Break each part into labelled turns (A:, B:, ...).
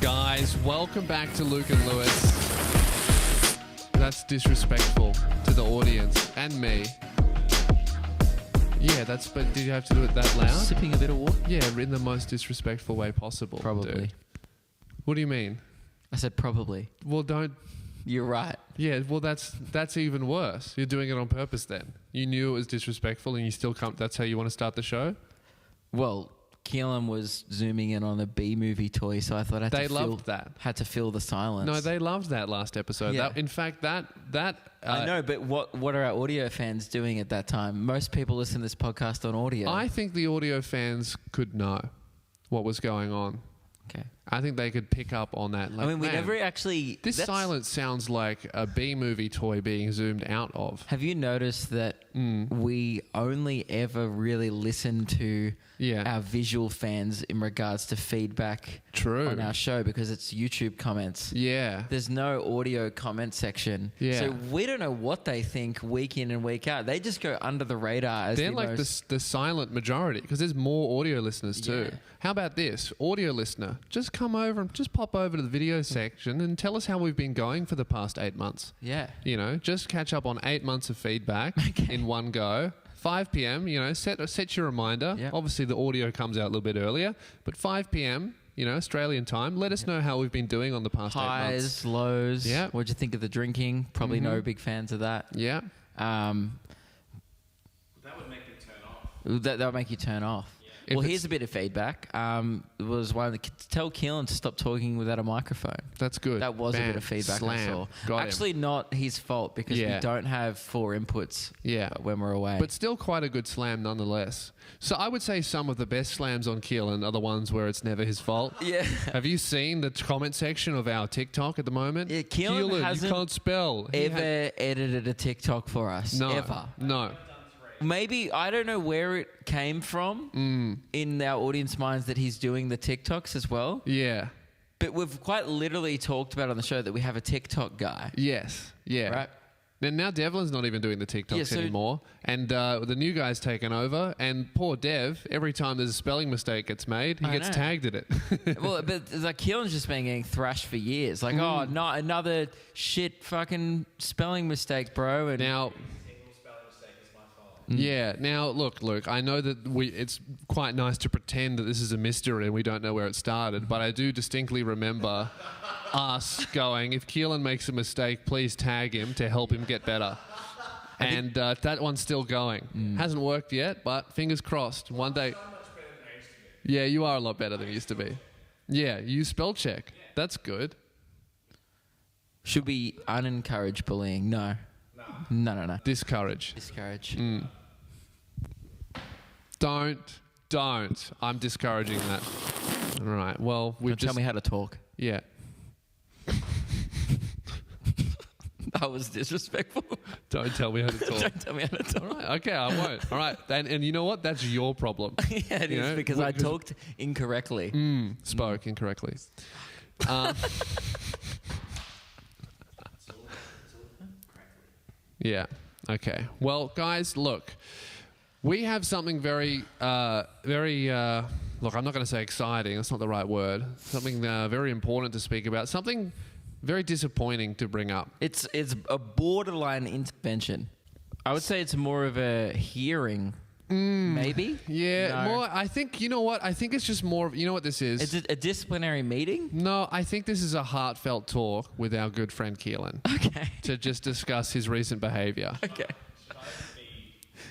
A: Guys, welcome back to Luke and Lewis. That's disrespectful to the audience and me. Yeah, but did you have to do it that loud?
B: Sipping a bit of water?
A: Yeah, in the most disrespectful way possible.
B: Probably.
A: Dude. What do you mean?
B: I said probably.
A: Well, don't...
B: You're right.
A: Yeah, well, that's even worse. You're doing it on purpose then. You knew it was disrespectful and you still come... That's how you want to start the show?
B: Well, Keelan was zooming in on a B-movie toy, so I thought I had to fill the silence.
A: No, they loved that last episode.
B: Yeah.
A: In fact, that
B: I know, but what are our audio fans doing at that time? Most people listen to this podcast on audio.
A: I think the audio fans could know what was going on.
B: Okay.
A: I think they could pick up on that. Like,
B: I mean, we never actually...
A: This silence sounds like a B-movie toy being zoomed out of.
B: Have you noticed that we only ever really listen to our visual fans in regards to feedback on our show because it's YouTube comments?
A: Yeah.
B: There's no audio comment section.
A: Yeah.
B: So we don't know what they think week in and week out. They just go under the radar as
A: they're like the silent majority because there's more audio listeners too.
B: Yeah.
A: How about this? Audio listener, just come over and just pop over to the video section and tell us how we've been going for the past 8 months.
B: Yeah.
A: You know, just catch up on 8 months of feedback in one go. 5 p.m., you know, set your reminder.
B: Yep.
A: Obviously, the audio comes out a little bit earlier, but 5 p.m., you know, Australian time. Let us know how we've been doing on the past 8 months.
B: Highs, lows.
A: Yeah.
B: What'd you think of the drinking? Probably no big fans of that.
A: Yeah.
C: That would make me turn off.
B: That would make you turn off.
A: If
B: Well, here's a bit of feedback. Was one of the tell Keelan to stop talking without a microphone.
A: That's good.
B: That was a bit of feedback I saw. Actually, not his fault because we don't have 4 inputs when we're away.
A: But still quite a good slam nonetheless. So I would say some of the best slams on Keelan are the ones where it's never his fault.
B: Yeah.
A: Have you seen the comment section of our TikTok at the moment?
B: Yeah, Keelan hasn't
A: you can't spell.
B: ever edited a TikTok for us.
A: No.
B: Ever.
A: No.
B: Maybe, I don't know where it came from in our audience minds that he's doing the TikToks as well.
A: Yeah.
B: But we've quite literally talked about on the show that we have a TikTok guy.
A: Yes. Yeah.
B: Right?
A: And now Devlin's not even doing the TikToks anymore. And the new guy's taken over. And poor Dev, every time there's a spelling mistake gets made, he gets tagged in it.
B: Well, but it's like Keelan's just been getting thrashed for years. Like, oh, no, another shit fucking spelling mistake, bro. And
A: now... Yeah. Now, look, Luke, I know that it's quite nice to pretend that this is a mystery and we don't know where it started, but I do distinctly remember us going, if Keelan makes a mistake, please tag him to help him get better. And that one's still going. Hasn't worked yet, but fingers crossed. One day... Yeah, you are a lot better than you used to be. Yeah, you spell check. That's good.
B: Should we unencourage bullying? No. No.
A: Discourage. Don't. I'm discouraging that. All right. Well,
B: tell me how to talk.
A: Yeah.
B: That was disrespectful.
A: Don't tell me how to talk.
B: Don't tell me how to talk.
A: All right. Okay, I won't. All right. And you know what? That's your problem.
B: Yeah, it is because I talked incorrectly.
A: Spoke incorrectly. Yeah. Okay. Well, guys, look. We have something very, look, I'm not going to say exciting. That's not the right word. Something very important to speak about. Something very disappointing to bring up.
B: It's a borderline intervention. I would say it's more of a hearing. Maybe?
A: Yeah,
B: No.
A: more. I think, you know what? I think it's just more of, you know what this is?
B: Is it a disciplinary meeting?
A: No, I think this is a heartfelt talk with our good friend Keelan.
B: Okay.
A: To just discuss his recent behaviour.
B: Okay.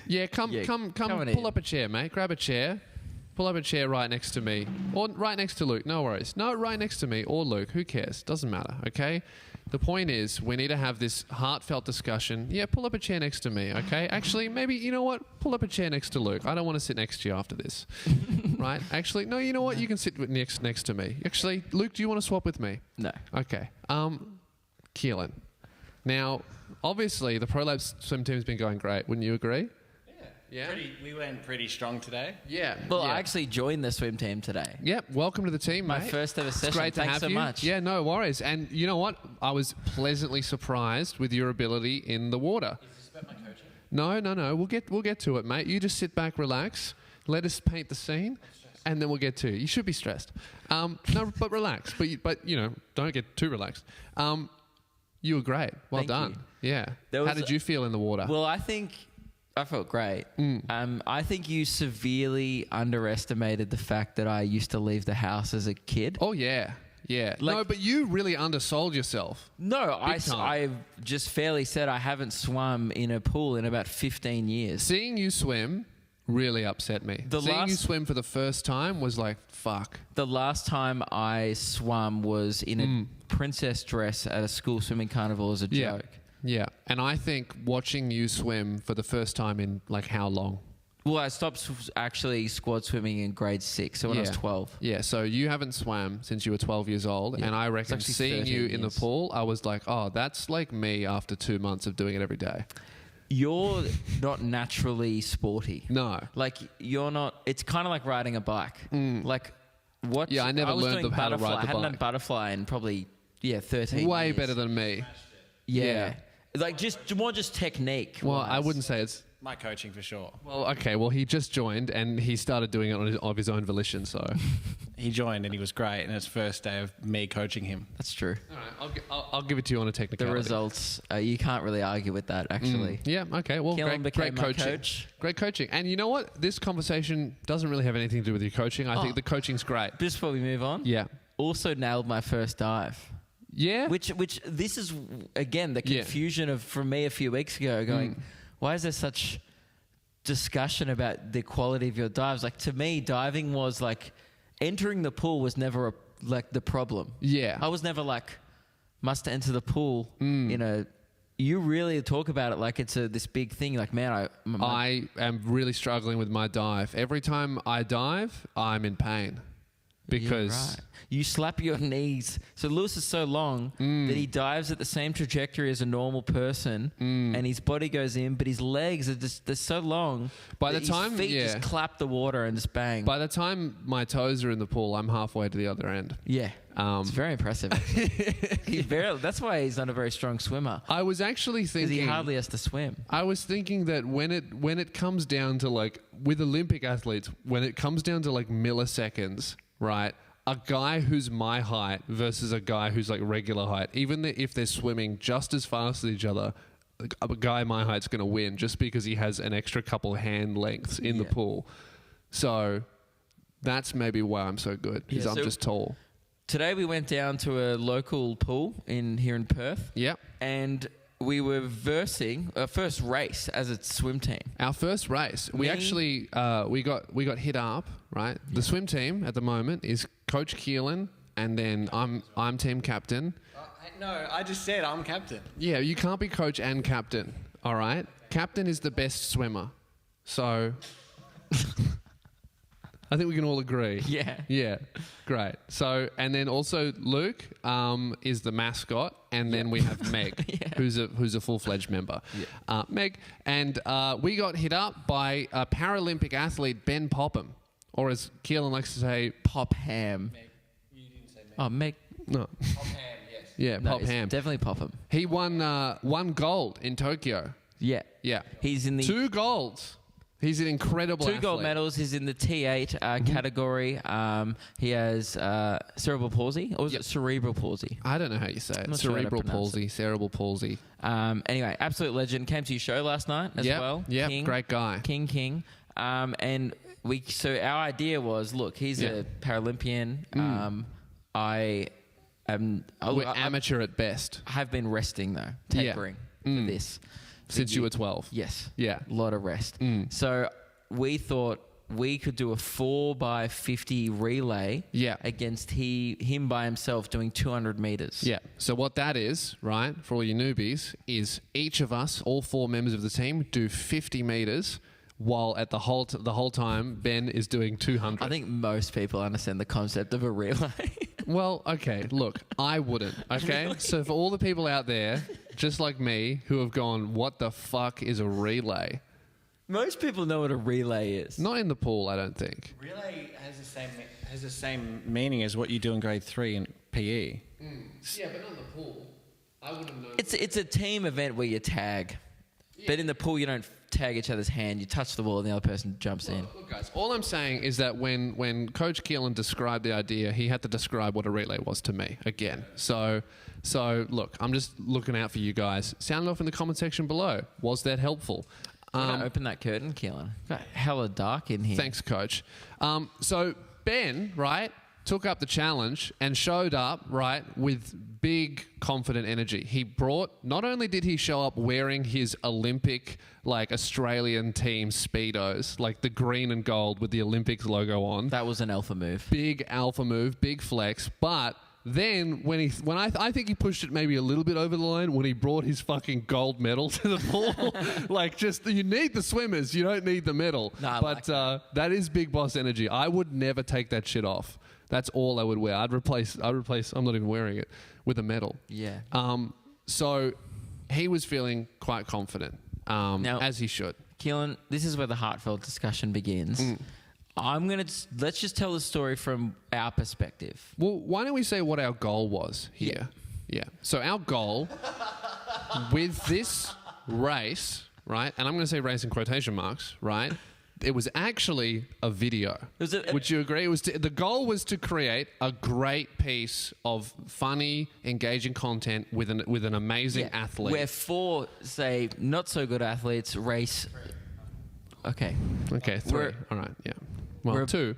A: Yeah, come, pull up a chair, mate. Grab a chair. Pull up a chair right next to me. Or right next to Luke. No worries. No, right next to me or Luke. Who cares? Doesn't matter, okay? The point is, we need to have this heartfelt discussion. Yeah, pull up a chair next to me, okay? Actually, maybe, you know what? Pull up a chair next to Luke. I don't want to sit next to you after this. Right? Actually, no, you know what? You can sit next to me. Actually, Luke, do you want to swap with me?
B: No.
A: Okay. Keelan. Now, obviously, the Pro Lab swim team's been going great. Wouldn't you agree? Yeah.
C: We went pretty strong today.
A: Yeah.
B: Well, I actually joined the swim team today.
A: Yep. Welcome to the team, mate.
B: My first ever session.
A: It's great to
B: Thanks
A: have
B: so
A: you.
B: much.
A: Yeah, no worries. And you know what? I was pleasantly surprised with your ability in the water.
C: Is this about my coaching?
A: No. We'll get to it, mate. You just sit back, relax. Let us paint the scene. and then we'll get to you. You should be stressed. No, but relax. But don't get too relaxed. You were great. Well
B: Thank
A: done.
B: you.
A: Yeah. How did you feel in the water?
B: Well, I think I felt great. I think you severely underestimated the fact that I used to leave the house as a kid.
A: Oh, yeah. Yeah. No, but you really undersold yourself.
B: No, I just fairly said I haven't swum in a pool in about 15 years.
A: Seeing you swim really upset me. Seeing you swim for the first time was like, fuck.
B: The last time I swum was in a princess dress at a school swimming carnival as a joke.
A: Yeah. And I think watching you swim for the first time in like how long?
B: Well, I stopped actually squad swimming in grade 6, so when I was 12.
A: Yeah, so you haven't swam since you were 12 years old, and I reckon seeing you in the pool, I was like, oh, that's like me after 2 months of doing it every day.
B: You're not naturally sporty.
A: No.
B: Like, you're not... It's kind of like riding a bike. Like, what...
A: Yeah, I never learned how to ride the bike.
B: I hadn't done butterfly in probably, 13
A: Way
B: years.
A: better than me.
B: Yeah. Like, more just technique.
A: Well, I wouldn't say it's...
C: My coaching for sure.
A: Well, okay. Well, he just joined and he started doing it of his own volition. So
C: he joined and he was great. And it's first day of me coaching him.
B: That's true.
A: All right, I'll give it to you on a technicality.
B: The results, you can't really argue with that, actually.
A: Yeah. Okay. Well, great coaching.
B: Coach.
A: Great coaching. And you know what? This conversation doesn't really have anything to do with your coaching. I think the coaching's great.
B: Just before we move on.
A: Yeah.
B: Also nailed my first dive.
A: Yeah.
B: Which this is again the confusion from me a few weeks ago. Going, why is there such discussion about the quality of your dives? Like, to me, diving was like entering the pool was never the problem.
A: Yeah.
B: I was never like must enter the pool. You really talk about it like it's this big thing. Like, man,
A: I am really struggling with my dive. Every time I dive, I'm in pain. Because
B: you slap your knees. So Lewis is so long that he dives at the same trajectory as a normal person, and his body goes in, but his legs are they're so long.
A: By the time
B: his feet just clap the water and just bang.
A: By the time my toes are in the pool, I'm halfway to the other end.
B: Yeah, it's very impressive. That's why he's not a very strong swimmer.
A: I was actually thinking
B: because he hardly has to swim.
A: I was thinking that when it comes down to like with Olympic athletes, when it comes down to like milliseconds. Right, a guy who's my height versus a guy who's like regular height, even if they're swimming just as fast as each other, a guy my height's going to win just because he has an extra couple hand lengths in the pool. So that's maybe why I'm so good, because I'm just tall.
B: Today we went down to a local pool here in Perth.
A: Yep.
B: And we were versing our first race as a swim team.
A: Our first race. We actually we got hit up, right? The swim team at the moment is Coach Keelan, and then I'm team captain.
C: No, I just said I'm captain.
A: Yeah, you can't be coach and captain. All right, captain is the best swimmer. So I think we can all agree.
B: Yeah.
A: Yeah. Great. So, and then also Luke is the mascot, and then we have Meg, who's a full-fledged member. Yeah. Meg, and we got hit up by a Paralympic athlete, Ben Popham, or as Keelan likes to say,
B: Popham.
C: Meg. You didn't say Meg.
B: Oh, Meg.
A: No.
C: Popham, yes.
A: Yeah,
B: no,
A: Popham.
B: Definitely Popham.
A: He won gold in Tokyo.
B: Yeah.
A: Yeah.
B: He's in the
A: 2 golds. He's an incredible athlete.
B: 2 gold medals. He's in the T8 category. He has cerebral palsy, or is it cerebral palsy?
A: I don't know how you say it. Cerebral palsy, cerebral palsy.
B: Anyway, absolute legend. Came to your show last night as well.
A: Yeah, great guy.
B: King. And so our idea was, look, he's a Paralympian.
A: We're amateur at best.
B: I have been resting though, tapering for this.
A: Since you were 12.
B: Yes.
A: Yeah.
B: A lot of rest. So we thought we could do a 4x50 relay against him by himself doing 200 meters.
A: Yeah. So what that is, right, for all you newbies, is each of us, all 4 members of the team, do 50 meters, while at the whole time Ben is doing 200.
B: I think most people understand the concept of a relay.
A: Well, okay, look, I wouldn't, okay? Really? So for all the people out there, just like me, who have gone, what the fuck is a relay?
B: Most people know what a relay is.
A: Not in the pool, I don't think.
C: Relay has the same meaning as what you do in grade 3 in PE.
A: Yeah, but not in the pool. I wouldn't know.
B: It's a team event where you tag. But in the pool, you don't tag each other's hand. You touch the wall and the other person jumps in.
A: Look, guys, all I'm saying is that when Coach Keelan described the idea, he had to describe what a relay was to me again. So look, I'm just looking out for you guys. Sound off in the comment section below. Was that helpful?
B: Open that curtain, Keelan. Got hella dark in here.
A: Thanks, Coach. So Ben, right, took up the challenge and showed up, right, with big, confident energy. He brought, not only did he show up wearing his Olympic, like, Australian team Speedos, like the green and gold with the Olympics logo on.
B: That was an alpha move.
A: Big alpha move, big flex. But then I think he pushed it maybe a little bit over the line when he brought his fucking gold medal to the pool. Like, just, you need the swimmers, you don't need the medal.
B: No,
A: but that is big boss energy. I would never take that shit off. That's all I would wear. I'd replace, I'm not even wearing it, with a medal.
B: Yeah.
A: So he was feeling quite confident,
B: now,
A: as he should.
B: Keelan, this is where the heartfelt discussion begins. Let's just tell the story from our perspective.
A: Well, why don't we say what our goal was here? Yeah. So our goal with this race, right, and I'm going to say race in quotation marks, right, it was actually a video. Would you agree? The goal was to create a great piece of funny, engaging content with an amazing athlete.
B: Where 4, say, not so good athletes race. Okay.
A: 3. All right. Yeah. Well, 2.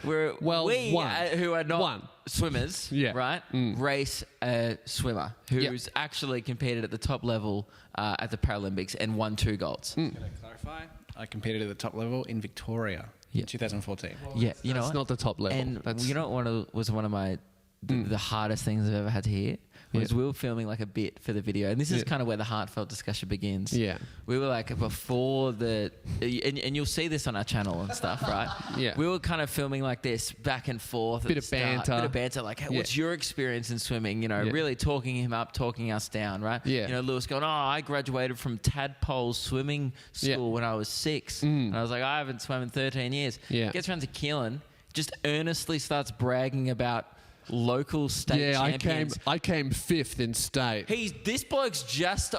B: One. Who are not
A: One.
B: swimmers, right? Race a swimmer who's actually competed at the top level at the Paralympics and won 2 golds.
C: Can I clarify? I competed at the top level in Victoria in 2014.
B: Yeah, you know,
A: that's not the top level.
B: And you know what was one of my the hardest things I've ever had to hear was we were filming like a bit for the video, and this is kind of where the heartfelt discussion begins. Yeah, we were like before and you'll see this on our channel and stuff, right? Yeah, we were kind of filming like this back and forth, bit of banter, like, hey, what's your experience in swimming? You know, really talking him up, talking us down, right? Yeah, you know, Lewis going, oh, I graduated from Tadpole's swimming school when I was 6, and I was like, I haven't swum in 13 years. Yeah, gets around to Keelan, just earnestly starts bragging about local state champions.
A: I came 5th in state.
B: This bloke's just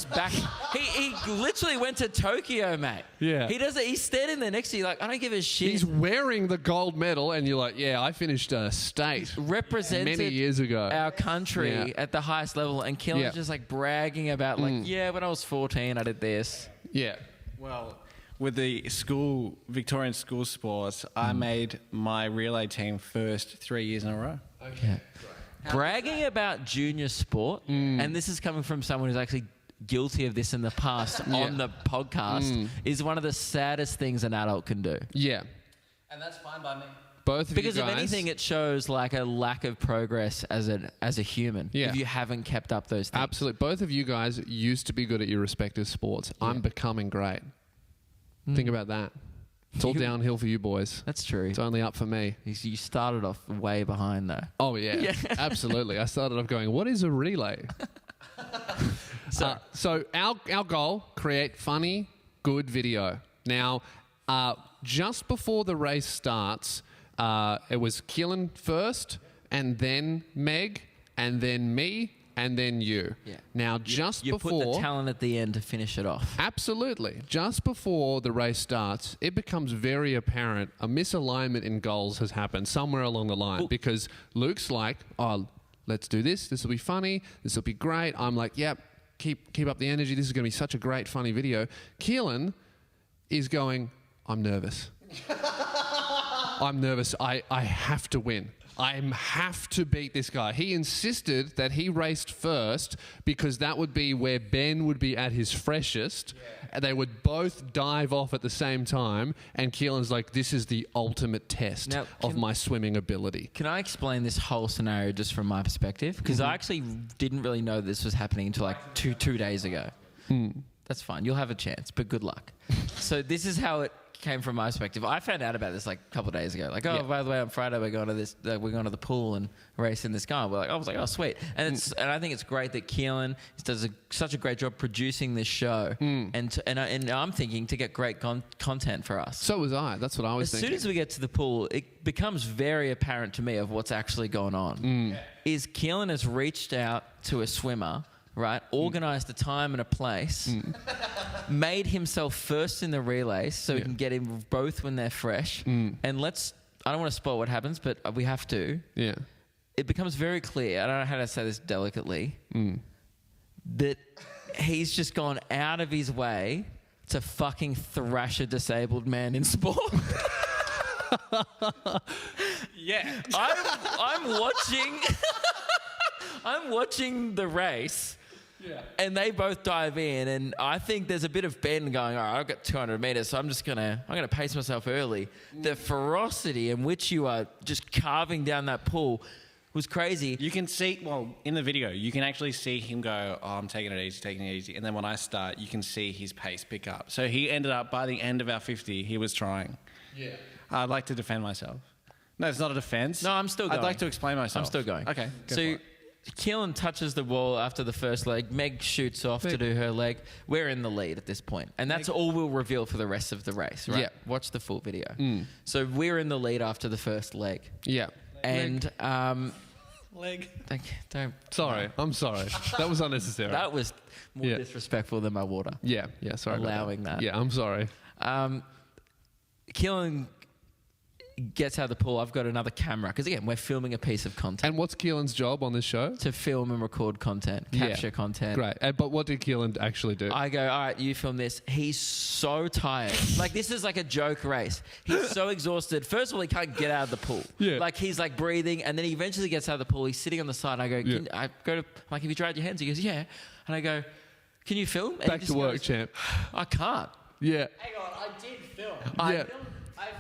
B: back. He literally went to Tokyo, mate. Yeah. He's standing there next to you like, I don't give a shit.
A: He's wearing the gold medal and you're like, yeah, I finished state.
B: Represented
A: many years ago.
B: Our country at the highest level, and Keelan's just like bragging about like, when I was 14 I did this. Yeah.
C: Well, with the Victorian school sports, I made my relay team first 3 years in a row.
B: Okay. Bragging about junior sport, and this is coming from someone who's actually guilty of this in the past on the podcast, is one of the saddest things an adult can do.
A: Yeah.
C: And that's fine by me.
A: Both of
B: because
A: you guys.
B: If anything, it shows like a lack of progress as a human. Yeah. If you haven't kept up those things.
A: Absolutely. Both of you guys used to be good at your respective sports. Yeah. I'm becoming great. Think about that. It's all downhill for you boys.
B: That's true.
A: It's only up for me.
B: You started off way behind though.
A: Oh yeah. Absolutely. I started off going, what is a relay? So our goal, create funny, good video. Now, just before the race starts, it was Keelan first, and then Meg, and then me, and then you. Yeah. Now, you
B: put the talent at the end to finish it off.
A: Absolutely. Just before the race starts, it becomes very apparent a misalignment in goals has happened somewhere along the line because Luke's like, oh, let's do this. This will be funny. This will be great. I'm like, yep, keep up the energy. This is going to be such a great, funny video. Keelan is going, I'm nervous. I'm nervous. I have to win. I have to beat this guy. He insisted that he raced first because that would be where Ben would be at his freshest. And they would both dive off at the same time. And Keelan's like, this is the ultimate test of my swimming ability.
B: Can I explain this whole scenario just from my perspective? Because I actually didn't really know this was happening until like two days ago. That's fine. You'll have a chance, but good luck. So this is how it came from my perspective. I found out about this like a couple of days ago. Like, by the way, on Friday we're going to this. We're going to the pool and racing this guy. I was like, oh, sweet. And I think it's great that Keelan does such a great job producing this show. And I'm thinking to get great content for us.
A: So was I. That's what I was thinking.
B: As soon as we get to the pool, it becomes very apparent to me of what's actually going on. Is Keelan has reached out to a swimmer right? Organised a time and a place, made himself first in the relay so he can get in both when they're fresh. And I don't want to spoil what happens, but we have to. Yeah. It becomes very clear, I don't know how to say this delicately, that he's just gone out of his way to fucking thrash a disabled man in sport.
C: Yeah.
B: I'm watching I'm watching the race. Yeah. And they both dive in, and I think there's a bit of Ben going, all right, I've got 200 meters, so I'm gonna pace myself early. The ferocity in which you are just carving down that pool was crazy.
C: You can see, in the video, you can actually see him go, oh, I'm taking it easy. And then when I start, you can see his pace pick up. So he ended up, by the end of our 50, he was trying. Yeah. I'd like to defend myself. No, it's not a defense.
B: No, I'm still going.
C: I'd like to explain myself.
B: I'm still going.
C: Okay.
B: So Keelan touches the wall after the first leg. Meg shoots off to do her leg. We're in the lead at this point. And that's all we'll reveal for the rest of the race, right? Yeah. Watch the full video. So we're in the lead after the first leg. Yeah. And...
C: leg.
B: Don't.
A: Sorry. I'm sorry. That was unnecessary.
B: That was more disrespectful than my water.
A: Yeah. Sorry.
B: Allowing that.
A: Yeah, I'm sorry.
B: Keelan gets out of the pool. I've got another camera because again, we're filming a piece of content.
A: And what's Keelan's job on this show?
B: To film and record content, capture content.
A: Great. But what did Keelan actually do?
B: I go, all right, you film this. He's so tired. Like this is like a joke race. He's so exhausted. First of all, he can't get out of the pool. Yeah. Like he's like breathing, and then he eventually gets out of the pool. He's sitting on the side. And I go, have you dried your hands? He goes, yeah. And I go, can you film? And
A: back to work, champ.
B: I can't.
A: Yeah.
C: Hang on, I did film.
B: I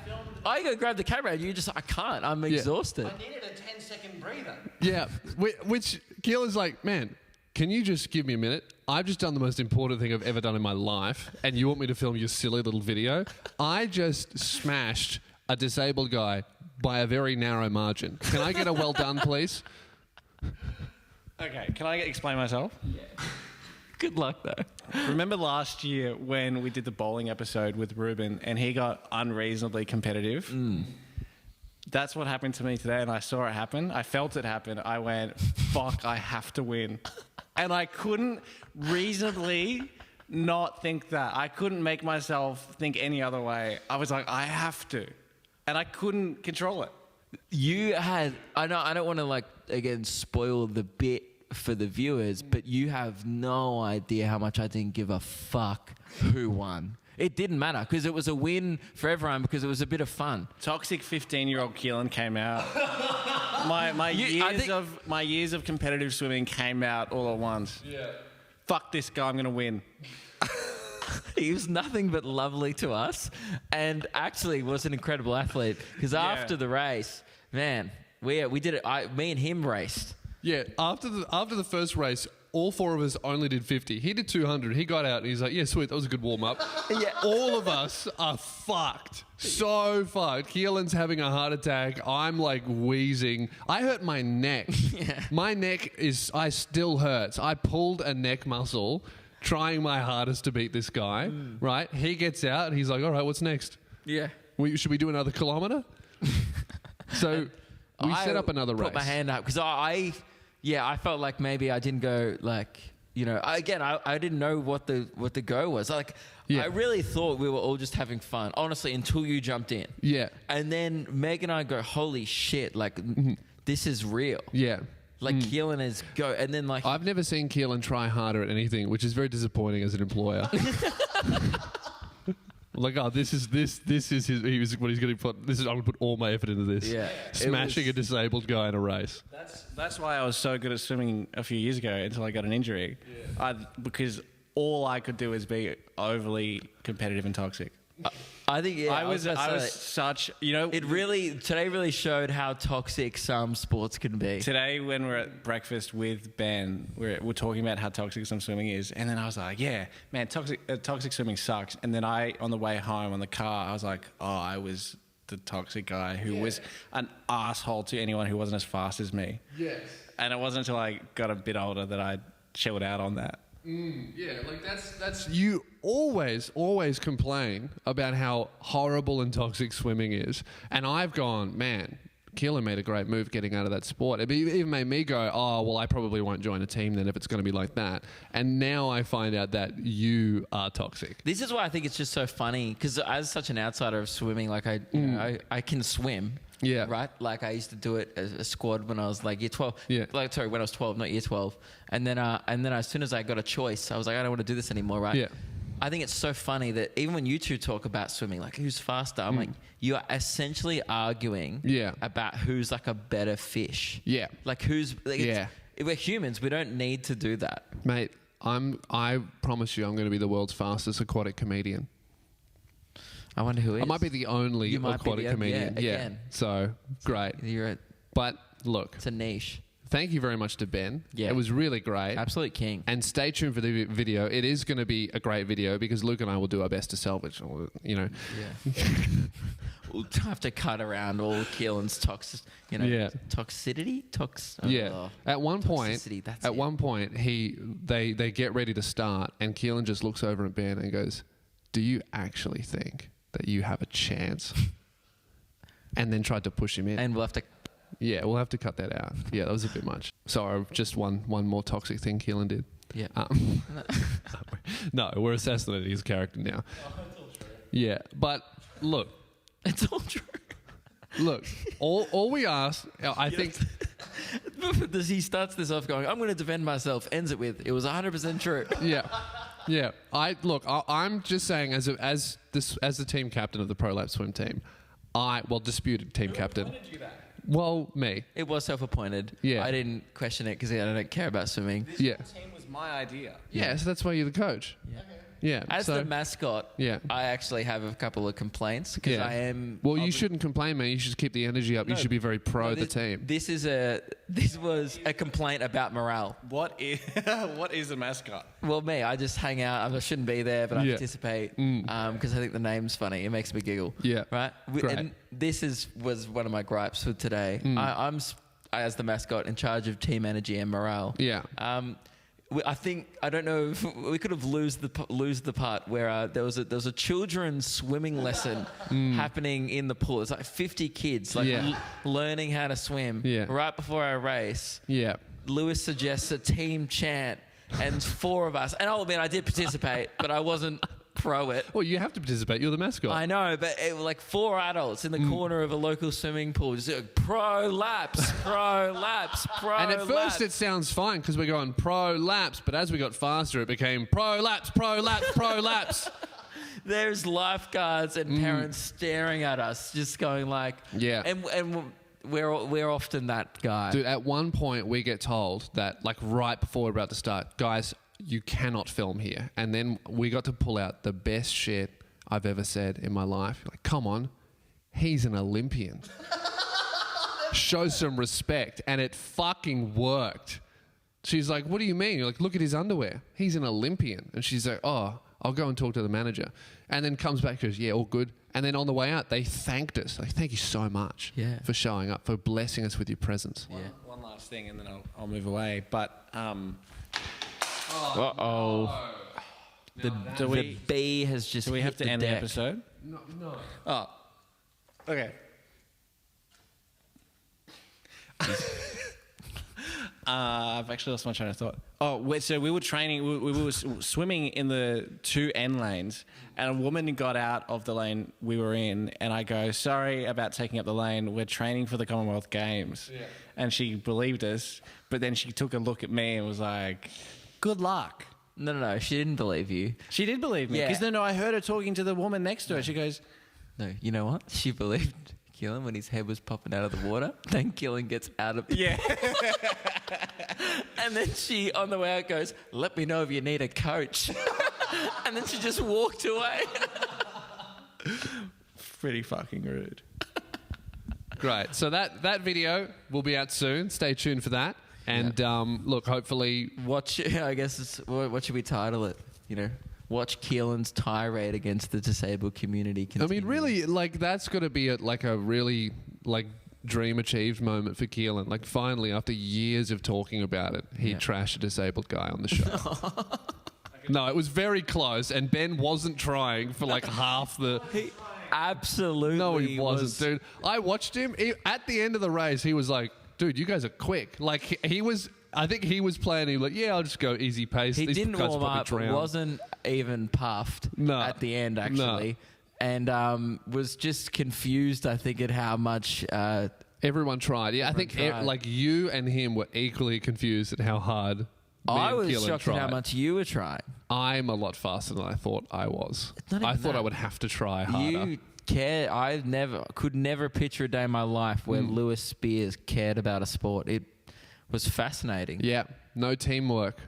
B: filmed. I go grab the camera and you just, I can't. I'm exhausted.
C: I needed a 10-second breather.
A: Yeah. Which Keelan's like, man, can you just give me a minute? I've just done the most important thing I've ever done in my life, and you want me to film your silly little video? I just smashed a disabled guy by a very narrow margin. Can I get a well done, please?
C: Okay, can I explain myself?
B: Yeah. Good luck, though.
C: Remember last year when we did the bowling episode with Ruben and he got unreasonably competitive? That's what happened to me today, and I saw it happen. I felt it happen. I went, fuck, I have to win. And I couldn't reasonably not think that. I couldn't make myself think any other way. I was like, I have to. And I couldn't control it.
B: I don't want to, like, again, spoil the bit for the viewers, but you have no idea how much I didn't give a fuck who won. It didn't matter because it was a win for everyone because it was a bit of fun.
C: Toxic 15-year-old Keelan came out. my years of competitive swimming came out all at once. Yeah. Fuck this guy, I'm going to win.
B: He was nothing but lovely to us and actually was an incredible athlete because after the race, man, we did it. Me and him raced.
A: Yeah, after the first race, all four of us only did 50. He did 200. He got out and he's like, yeah, sweet, that was a good warm-up. Yeah. All of us are fucked. So fucked. Keelan's having a heart attack. I'm like wheezing. I hurt my neck. Yeah. My neck still hurts. I pulled a neck muscle trying my hardest to beat this guy, right? He gets out and he's like, all right, what's next?
B: Yeah.
A: Should we do another kilometre? So we set up another race.
B: I put my hand up because I felt like maybe I didn't go like, I didn't know what the go was. Like, I really thought we were all just having fun, honestly, until you jumped in. Yeah. And then Meg and I go, holy shit, like, this is real. Yeah. Like, Keelan is go. And then, like...
A: I've never seen Keelan try harder at anything, which is very disappointing as an employer. Like, oh, this is what he's going to put. I'm going to put all my effort into this. Yeah, smashing a disabled guy in a race.
C: That's why I was so good at swimming a few years ago until I got an injury. Yeah. because all I could do is be overly competitive and toxic.
B: I think
C: I was such,
B: today really showed how toxic some sports can be.
C: Today when we're at breakfast with Ben, we're talking about how toxic some swimming is, and then I was like, yeah, man, toxic swimming sucks. And then on the way home on the car, I was like, oh, I was the toxic guy who was an asshole to anyone who wasn't as fast as me. Yes. And it wasn't until I got a bit older that I chilled out on that.
A: Like that's you always complain about how horrible and toxic swimming is, and I've gone, man, Keelan made a great move getting out of that sport. It even made me go, oh, well, I probably won't join a team then if it's going to be like that. And now I find out that you are toxic.
B: This is why I think it's just so funny, because as such an outsider of swimming, like I can swim.
A: Yeah.
B: Right? Like I used to do it as a squad when I was like year 12.
A: Yeah.
B: Like, sorry, when I was 12, not year 12. And then as soon as I got a choice, I was like, I don't want to do this anymore, right?
A: Yeah.
B: I think it's so funny that even when you two talk about swimming, like who's faster, I'm like, you are essentially arguing about who's like a better fish.
A: Yeah.
B: Like who's, like we're humans. We don't need to do that.
A: Mate, I promise you I'm going to be the world's fastest aquatic comedian.
B: I wonder who is.
A: I might be the only aquatic comedian. Yeah,
B: again.
A: So, great. But look.
B: It's a niche.
A: Thank you very much to Ben.
B: Yeah.
A: It was really great.
B: Absolute king.
A: And stay tuned for the video. It is going to be a great video because Luke and I will do our best to salvage, you know.
B: Yeah. We'll have to cut around all Keelan's toxicity.
A: At one point,
B: that's
A: one point, they get ready to start, and Keelan just looks over at Ben and goes, "Do you actually think that you have a chance?" And then tried to push him in.
B: And we'll have to.
A: Yeah, we'll have to cut that out. Yeah, that was a bit much. Sorry, just one more toxic thing Keelan did.
B: Yeah.
A: No, we're assassinating his character now.
C: Oh, it's all true.
A: Yeah, but look.
B: It's all true.
A: Look, all we ask, I think...
B: He starts this off going, I'm going to defend myself, ends it with, it was 100% true.
A: Yeah. I'm just saying as the team captain of the Pro Lap Swim team, disputed team captain.
C: Who appointed you that?
A: Well, me.
B: It was self-appointed.
A: Yeah.
B: I didn't question it because I don't care about swimming.
C: This team was my idea.
A: Yeah, so that's why you're the coach.
B: Yeah.
C: Okay.
A: Yeah.
B: As the mascot, I actually have a couple of complaints because I am...
A: Well, you shouldn't complain, man. You should keep the energy up. You should be very pro the team.
B: This was a complaint about morale.
C: What is a mascot?
B: Well, me, I just hang out. I shouldn't be there, but I participate because I think the name's funny. It makes me giggle.
A: Yeah.
B: Right?
A: Great.
B: And this was one of my gripes for today. I'm, as the mascot, in charge of team energy and morale.
A: Yeah.
B: I don't know if we could have lose the part where there was a children's swimming lesson happening in the pool. It's like 50 kids learning how to swim right before our race.
A: Yeah.
B: Lewis suggests a team chant and 4 of us, and I'll admit I did participate, but I wasn't pro it.
A: Well, you have to participate. You're the mascot.
B: I know, but it was like 4 adults in the corner of a local swimming pool. Just like, pro laps, pro laps, pro
A: And at
B: laps.
A: first it sounds fine because we're going pro laps, but as we got faster, it became pro laps, pro laps, pro laps.
B: There's lifeguards and parents staring at us, just going like, and we're often that guy.
A: Dude, at one point we get told that, like right before we're about to start, guys, you cannot film here. And then we got to pull out the best shit I've ever said in my life. Like, come on, he's an Olympian. Show some respect. And it fucking worked. She's like, what do you mean? You're like, look at his underwear. He's an Olympian. And she's like, oh, I'll go and talk to the manager. And then comes back and goes, yeah, all good. And then on the way out, they thanked us. Like, thank you so much for showing up, for blessing us with your presence.
C: One last thing, and then I'll move away. But
B: The bee has just.
C: Do we have to end the episode?
A: No.
C: Oh, okay. I've actually lost my train of thought. So we were training. We were swimming in the 2 end lanes, and a woman got out of the lane we were in, and I go, "Sorry about taking up the lane. We're training for the Commonwealth Games." Yeah. And she believed us, but then she took a look at me and was like, "Good luck."
B: No. She didn't believe you.
C: She did believe me. Because I heard her talking to the woman next to her. She goes,
B: "No, you know what? She believed Keelan when his head was popping out of the water. Then Keelan gets out of and then she, on the way out, goes, 'Let me know if you need a coach.' And then she just walked away.
C: Pretty fucking rude.
A: Great. So that video will be out soon. Stay tuned for that. And look, hopefully...
B: what should we title it? Watch Keelan's tirade against the disabled community continue.
A: I mean, really, that's got to be a really, dream achieved moment for Keelan. Finally, after years of talking about it, he trashed a disabled guy on the show. No, it was very close, and Ben wasn't trying for half the...
B: absolutely
A: No, he wasn't, dude. I watched him. At the end of the race, he was like, dude, you guys are quick. Like, he was... I think he was planning like, yeah, I'll just go easy pace.
B: He
A: These
B: didn't
A: guys
B: warm up.
A: drown.
B: Wasn't even puffed at the end, actually. And was just confused, I think, at how much...
A: everyone tried. Yeah, I think like you and him were equally confused at how hard
B: I was shocked at how much you were trying.
A: I'm a lot faster than I thought I was. I thought I would have to try harder.
B: You care. I could never picture a day in my life where Lewis Spears cared about a sport. It was fascinating.
A: Yeah, no teamwork.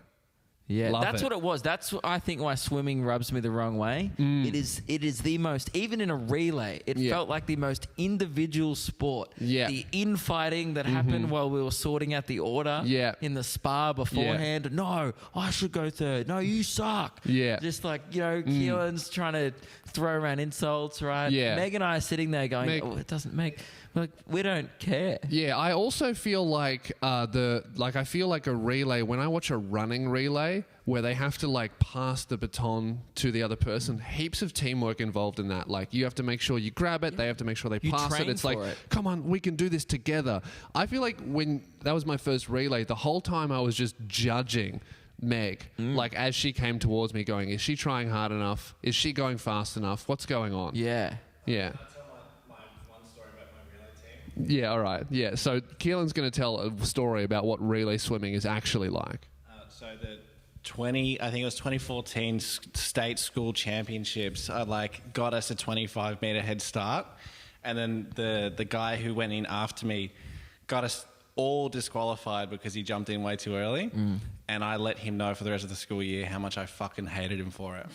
B: Yeah, that's what it was. That's, I think, why swimming rubs me the wrong way. It is the most, even in a relay, it felt like the most individual sport. Yeah. The infighting that happened while we were sorting out the order in the spa beforehand. Yeah. No, I should go third. No, you suck. Yeah. Just like, you know, Keelan's trying to throw around insults, right? Yeah. Meg and I are sitting there going, it doesn't make... Like, we don't care.
A: Yeah, I also feel like I feel like a relay, when I watch a running relay where they have to like pass the baton to the other person, heaps of teamwork involved in that. Like, you have to make sure you grab it, they have to make sure they pass it. It's like, come on, we can do this together. I feel like when that was my first relay, the whole time I was just judging Meg, like as she came towards me going, is she trying hard enough? Is she going fast enough? What's going on? Yeah. Yeah. Yeah, all right. Yeah, so Keelan's going to tell a story about what relay swimming is actually like.
C: So the I think it was 2014 state school championships got us a 25-meter head start. And then the guy who went in after me got us all disqualified because he jumped in way too early. And I let him know for the rest of the school year how much I fucking hated him for it.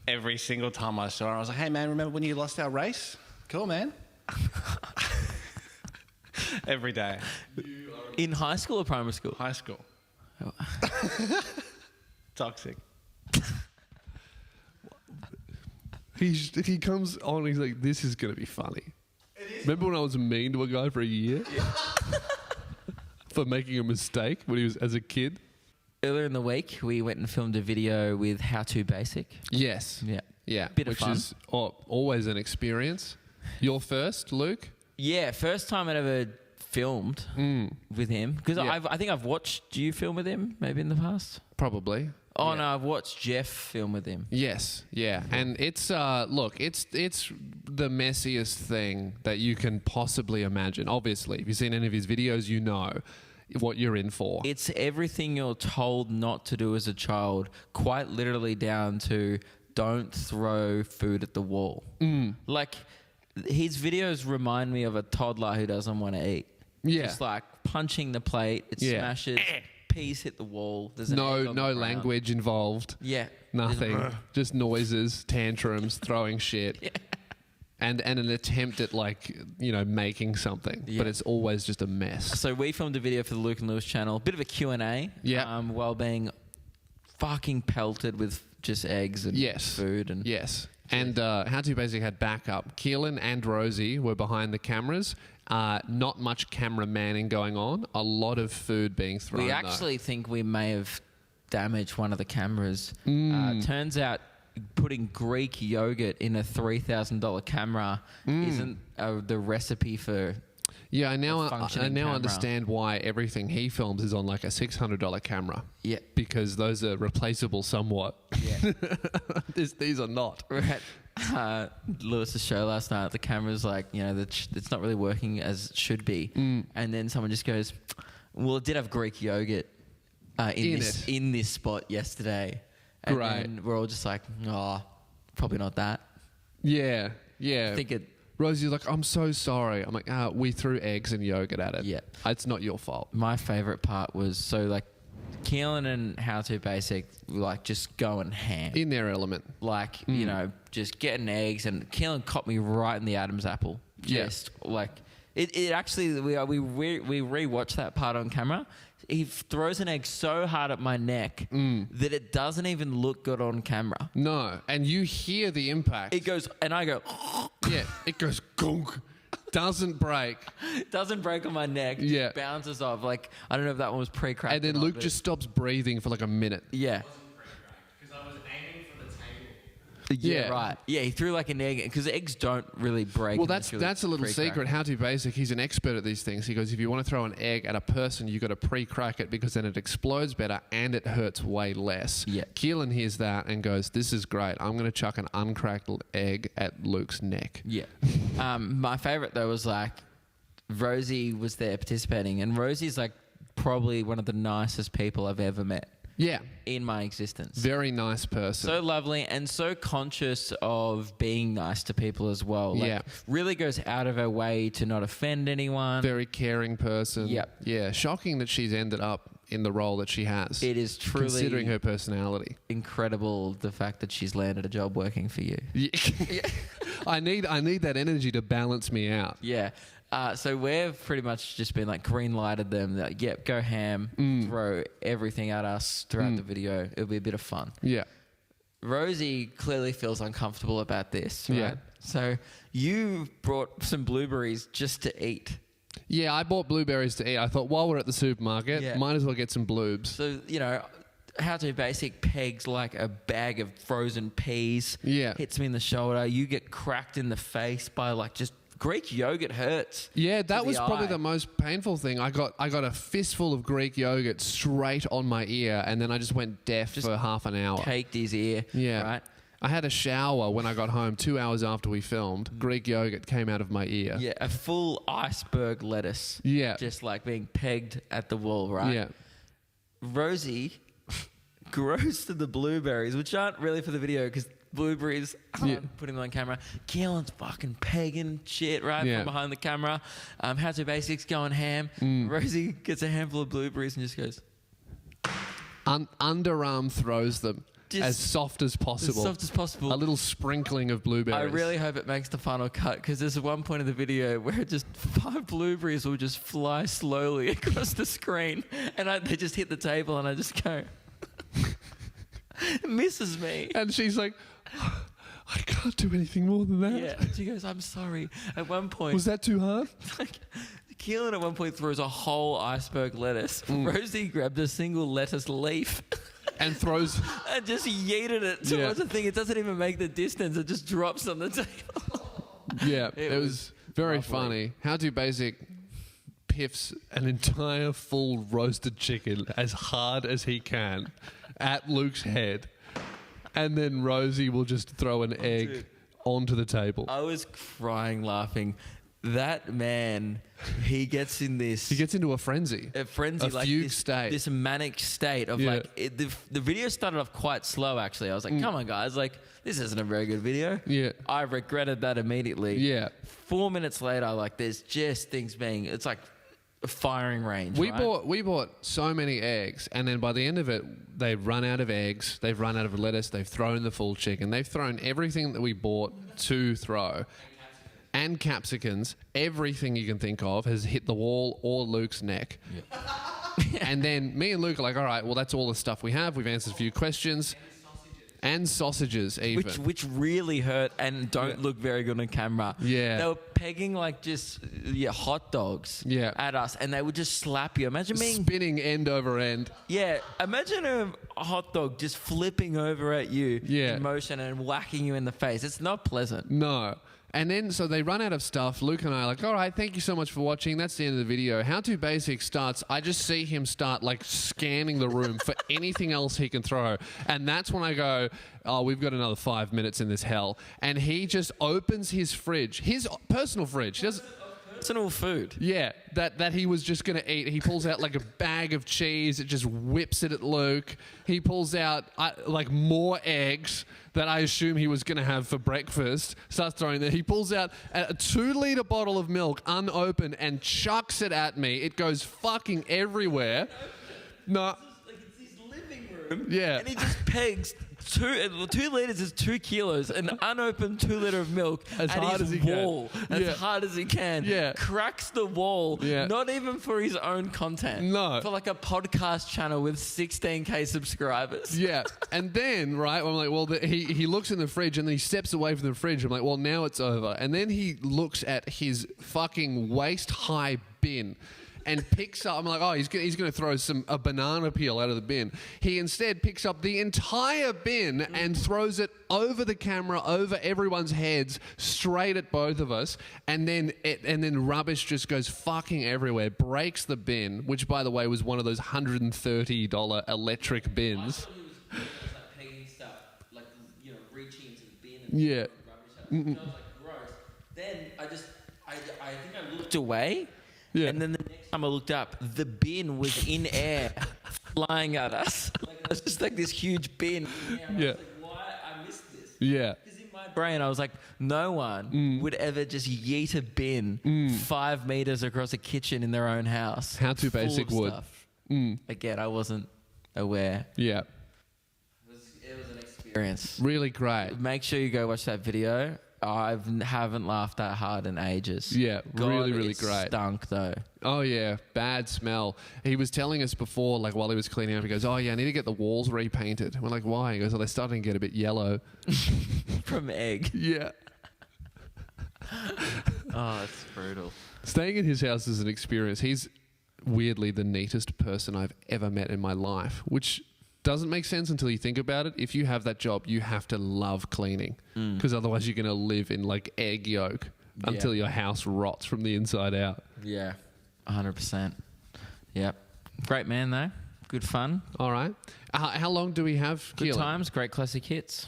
C: Every single time I saw him, I was like, hey, man, remember when you lost our race? Cool, man. Every day.
B: In high school or primary school?
C: High school. Toxic.
A: He comes on, he's like, this is going to be funny. Remember when I was mean to a guy for a year? Yeah. For making a mistake when he was as a kid?
B: Earlier in the week, we went and filmed a video with HowToBasic.
A: Yes.
B: Yeah.
A: Yeah.
B: Bit of fun.
A: Which is always an experience. Your first, Luke?
B: Yeah, first time I'd ever filmed with him. Because I think I've watched you film with him, maybe in the past.
A: Probably.
B: Oh, no, I've watched Jeff film with him.
A: Yes, yeah. And it's, look, it's the messiest thing that you can possibly imagine. Obviously, if you've seen any of his videos, you know what you're in for.
B: It's everything you're told not to do as a child, quite literally down to don't throw food at the wall. Like... His videos remind me of a toddler who doesn't want to eat. Yeah. Just like punching the plate, it smashes, peas hit the wall. There's no
A: language involved. Yeah. Nothing. Just noises, tantrums, throwing shit. Yeah. And an attempt at making something. Yeah. But it's always just a mess.
B: So we filmed a video for the Luke and Lewis channel. A bit of a Q&A. Yeah. While being fucking pelted with just eggs and food. And
A: yes. And HowToBasic had backup. Keelan and Rosie were behind the cameras. Not much camera manning going on. A lot of food being thrown.
B: We actually think we may have damaged one of the cameras. Turns out putting Greek yogurt in a $3,000 camera isn't the recipe for... Yeah, I now
A: understand why everything he films is on like a $600 camera. Yeah. Because those are replaceable somewhat. Yeah. These are not.
B: Right. Lewis's show last night, the camera's like, it's not really working as it should be. And then someone just goes, well, it did have Greek yogurt in this spot yesterday. And then we're all just like, oh, probably not that.
A: Yeah. Yeah. I think it... Rosie's like, I'm so sorry. I'm like, we threw eggs and yogurt at it. Yeah. It's not your fault.
B: My favourite part was, Keelan and HowToBasic, just going ham.
A: In their element.
B: Just getting eggs, and Keelan caught me right in the Adam's apple. Just, it actually, we rewatched that part on camera. He throws an egg so hard at my neck that it doesn't even look good on camera.
A: No, and you hear the impact.
B: It goes, and I go...
A: Yeah, it goes gunk. Doesn't break.
B: Doesn't break on my neck. Yeah. Just bounces off. I don't know if that one was pre-cracked.
A: And then Luke just stops breathing for a minute.
B: Yeah.
C: Because I was aiming for the table.
B: Yeah, right. Yeah, he threw like an egg because eggs don't really break.
A: Well, that's a little
B: pre-crack.
A: secret. HowToBasic, he's an expert at these things. He goes, if you want to throw an egg at a person, you got to pre-crack it because then it explodes better and it hurts way less.
B: Yeah.
A: Keelan hears that and goes, this is great. I'm going to chuck an uncracked egg at Luke's neck.
B: Yeah. My favorite though was like Rosie was there participating, and Rosie's like probably one of the nicest people I've ever met.
A: Yeah.
B: In my existence.
A: Very nice person.
B: So lovely and so conscious of being nice to people as well. Like,
A: yeah.
B: Really goes out of her way to not offend anyone.
A: Very caring person.
B: Yep.
A: Yeah. Shocking that she's ended up in the role that she has.
B: It is truly...
A: considering her personality.
B: Incredible the fact that she's landed a job working for you.
A: Yeah. I need that energy to balance me out.
B: Yeah. So we've pretty much just been like green lighted them. Like, yep, go ham, throw everything at us throughout the video. It'll be a bit of fun.
A: Yeah.
B: Rosie clearly feels uncomfortable about this, right?
A: Yeah.
B: So you brought some blueberries just to eat.
A: Yeah, I bought blueberries to eat. I thought while we're at the supermarket, might as well get some bloobs.
B: So, you know, HowToBasic pegs like a bag of frozen peas.
A: Yeah.
B: Hits me in the shoulder. You get cracked in the face by like just... Greek yogurt hurts.
A: Yeah, that was probably
B: eye.
A: the most painful thing. I got a fistful of Greek yogurt straight on my ear, and then I just went deaf for half an hour.
B: Caked his ear.
A: Yeah.
B: Right?
A: I had a shower when I got home 2 hours after we filmed. Greek yogurt came out of my ear.
B: Yeah, a full iceberg lettuce.
A: Yeah.
B: Just like being pegged at the wall, right?
A: Yeah.
B: Rosie grows to the blueberries, which aren't really for the video because blueberries, putting them on camera. Keelan's fucking pegging shit right from behind the camera. HowToBasic's going ham. Rosie gets a handful of blueberries and just goes...
A: underarm throws them as soft as possible.
B: As soft as possible.
A: A little sprinkling of blueberries.
B: I really hope it makes the final cut because there's one point in the video where just 5 blueberries will just fly slowly across the screen and they just hit the table and I just go... It misses me.
A: And she's like... I can't do anything more than that.
B: Yeah. She goes, I'm sorry. At one point...
A: Was that too hard?
B: Like, Keelan at one point throws a whole iceberg lettuce. Rosie grabbed a single lettuce leaf.
A: And throws...
B: and just yeeted it towards the thing. It doesn't even make the distance. It just drops on the table.
A: Yeah. It was very funny. HowToBasic piffs an entire full roasted chicken as hard as he can at Luke's head. And then Rosie will just throw an egg onto the table.
B: I was crying laughing. That man, he gets in this...
A: He gets into a frenzy.
B: A frenzy.
A: A
B: like
A: fugue state.
B: This manic state of the video started off quite slow actually. I was like, come on guys, like this isn't a very good video.
A: Yeah.
B: I regretted that immediately.
A: Yeah.
B: 4 minutes later, like there's just things being... It's like... firing range.
A: We bought so many eggs, and then by the end of it, they've run out of eggs, they've run out of lettuce, they've thrown the full chicken, they've thrown everything that we bought to throw, and capsicums. Everything you can think of has hit the wall or Luke's neck. Yeah. And then me and Luke are like, all right, well that's all the stuff we have. We've answered a few questions. And sausages, even.
B: Which really hurt and don't look very good on camera.
A: Yeah.
B: They were pegging like just hot dogs at us and they would just slap you. Imagine being...
A: spinning end over end.
B: Yeah. Imagine a hot dog just flipping over at you in motion and whacking you in the face. It's not pleasant.
A: No. And then, so they run out of stuff. Luke and I are like, all right, thank you so much for watching. That's the end of the video. HowToBasic starts, I just see him start like scanning the room for anything else he can throw. And that's when I go, oh, we've got another 5 minutes in this hell. And he just opens his fridge, his personal fridge. He doesn't...
B: Personal food.
A: Yeah, that he was just going to eat. He pulls out like a bag of cheese. It just whips it at Luke. He pulls out like more eggs that I assume he was going to have for breakfast. Starts throwing that. He pulls out a 2-liter bottle of milk unopened and chucks it at me. It goes fucking everywhere. No.
B: It's his living room.
A: Yeah.
B: And he just pegs 2 liters is 2 kilos, an unopened 2-liter of milk
A: as
B: at
A: hard
B: his
A: as he
B: wall,
A: can.
B: as hard as he can.
A: Yeah.
B: Cracks the wall.
A: Yeah.
B: Not even for his own content.
A: No.
B: For like a podcast channel with 16K subscribers.
A: Yeah. And then, right, I'm like, well, he looks in the fridge and then he steps away from the fridge. I'm like, well, now it's over. And then he looks at his fucking waist-high bin. and picks up. I'm like, oh, he's going to throw a banana peel out of the bin. He instead picks up the entire bin and throws it over the camera, over everyone's heads, straight at both of us. And then rubbish just goes fucking everywhere. Breaks the bin, which by the way was one of those $130 electric bins. Yeah.
B: I was like, gross. Then I think I looked away. Yeah. And then the next time I looked up, the bin was in air, flying at us. Like, it was just like this huge bin. And I was like, why? I missed this.
A: Yeah.
B: Because in my brain, I was like, no one would ever just yeet a bin 5 meters across a kitchen in their own house.
A: HowToBasic would.
B: Again, I wasn't aware.
A: Yeah.
B: It was an experience.
A: Really great.
B: Make sure you go watch that video. I haven't laughed that hard in ages.
A: Yeah,
B: God,
A: really
B: it
A: great.
B: Stunk though.
A: Oh yeah, bad smell. He was telling us before, like while he was cleaning up, he goes, "Oh yeah, I need to get the walls repainted." We're like, "Why?" He goes, "Oh, they're starting to get a bit yellow
B: from egg."
A: Yeah.
B: Oh, it's brutal.
A: Staying in his house is an experience. He's weirdly the neatest person I've ever met in my life, which doesn't make sense until you think about it. If you have that job, you have to love cleaning because otherwise you're going to live in like egg yolk until your house rots from the inside out.
B: Yeah, 100%. Yep. Great man though. Good fun.
A: All right. How long do we have,
B: Good
A: Keelan?
B: times, great classic hits.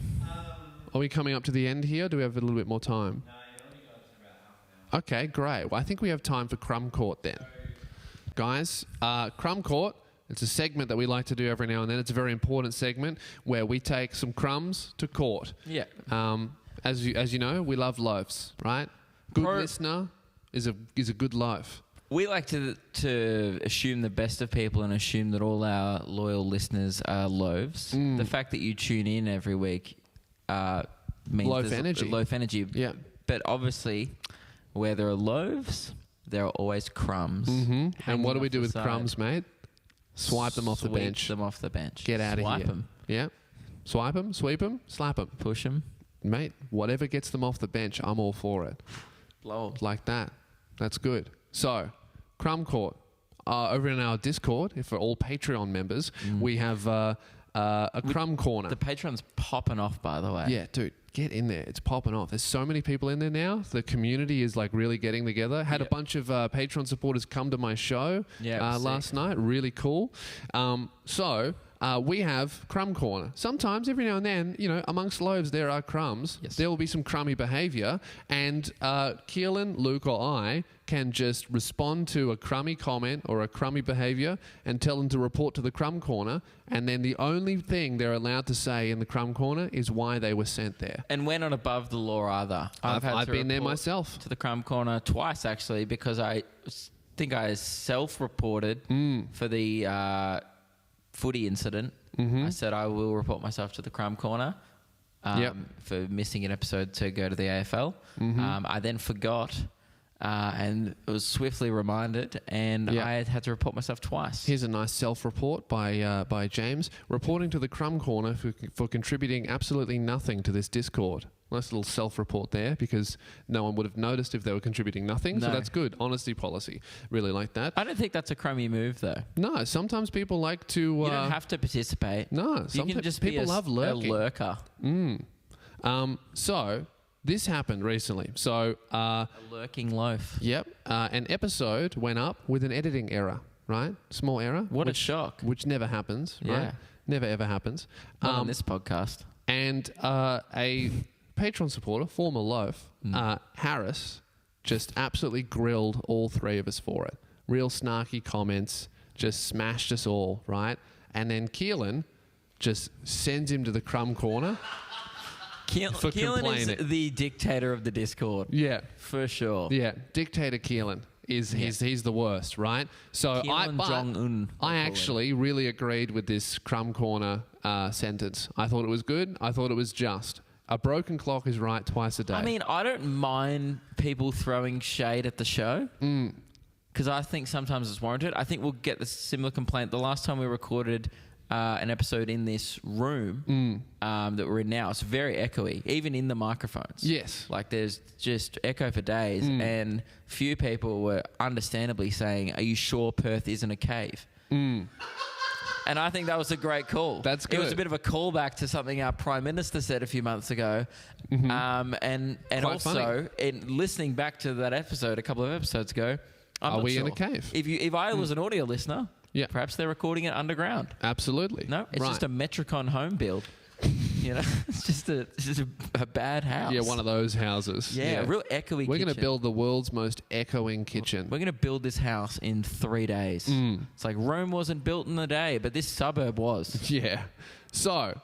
A: Are we coming up to the end here? Do we have a little bit more time?
C: No, you only got about half an hour.
A: Okay, great. Well, I think we have time for Crumb Court then. Guys, Crumb Court, it's a segment that we like to do every now and then. It's a very important segment where we take some crumbs to court.
B: Yeah.
A: As you know, we love loaves, right? Good listener is a good loaf.
B: We like to assume the best of people and assume that all our loyal listeners are loaves. The fact that you tune in every week means
A: loaf energy.
B: Loaf energy.
A: Yeah.
B: But obviously, where there are loaves, there are always crumbs.
A: Mm-hmm. And what do we do with crumbs, mate? Swipe them off the bench.
B: Sweep them off the bench.
A: Get out of here.
B: Swipe them.
A: Yeah. Swipe them, sweep them, slap them.
B: Push them.
A: Mate, whatever gets them off the bench, I'm all for it.
B: Blow.
A: Like that. That's good. So, Crumb Court. Over in our Discord, if for all Patreon members, we have a Crumb Corner.
B: The Patreon's popping off, by the way.
A: Yeah, dude, get in there. It's popping off. There's so many people in there now. The community is like really getting together. Had a bunch of Patreon supporters come to my show last night. Really cool. We have Crumb Corner. Sometimes, every now and then, you know, amongst loaves there are crumbs.
B: Yes.
A: There will be some crummy behaviour, and Keelan, Luke, or I can just respond to a crummy comment or a crummy behaviour and tell them to report to the Crumb Corner, and then the only thing they're allowed to say in the Crumb Corner is why they were sent there.
B: And we're not above the law either.
A: I've been there myself.
B: To the Crumb Corner twice, actually, because I think I self-reported for the footy incident. I said I will report myself to the Crumb Corner for missing an episode to go to the AFL. I then forgot and was swiftly reminded, and I had to report myself twice.
A: Here's a nice self-report by James, reporting to the Crumb Corner for contributing absolutely nothing to this Discord. Nice little self-report there, because no one would have noticed if they were contributing nothing. So that's good. Honesty policy. Really like that.
B: I don't think that's a crummy move, though.
A: No, sometimes people like to...
B: you don't have to participate.
A: No,
B: you can just
A: people
B: be
A: love lurking.
B: a lurker.
A: So this happened recently. So
B: a lurking loaf.
A: Yep. An episode went up with an editing error, right? Small error.
B: What a shock.
A: Which never happens, right?
B: Yeah.
A: Never, ever happens.
B: Not on this podcast.
A: And a Patreon supporter, former loaf, Harris, just absolutely grilled all three of us for it. Real snarky comments, just smashed us all, right? And then Keelan just sends him to the Crumb Corner for
B: Keelan
A: complaining.
B: is the dictator of the Discord.
A: Yeah.
B: For sure.
A: Yeah, Dictator Keelan. He's the worst, right? So I actually really agreed with this Crumb Corner sentence. I thought it was good. I thought it was just. A broken clock is right twice a day.
B: I mean, I don't mind people throwing shade at the show because I think sometimes it's warranted. I think we'll get the similar complaint. The last time we recorded an episode in this room that we're in now. It's very echoey, even in the microphones.
A: Yes.
B: Like there's just echo for days, and few people were understandably saying, "Are you sure Perth isn't a cave?" And I think that was a great call.
A: That's good.
B: It was a bit of a callback to something our Prime Minister said a few months ago. And
A: Quite
B: also,
A: funny.
B: in listening back to that episode a couple of episodes ago, I'm not
A: in
B: sure.
A: a cave?
B: If I was an audio listener, perhaps they're recording it underground.
A: Absolutely.
B: No, it's just a Metricon home build. You know, it's just a bad house.
A: Yeah, one of those houses.
B: Yeah, a real echoey kitchen.
A: We're going to build the world's most echoing kitchen.
B: We're going to build this house in 3 days. It's like Rome wasn't built in a day, but this suburb was.
A: Yeah. So,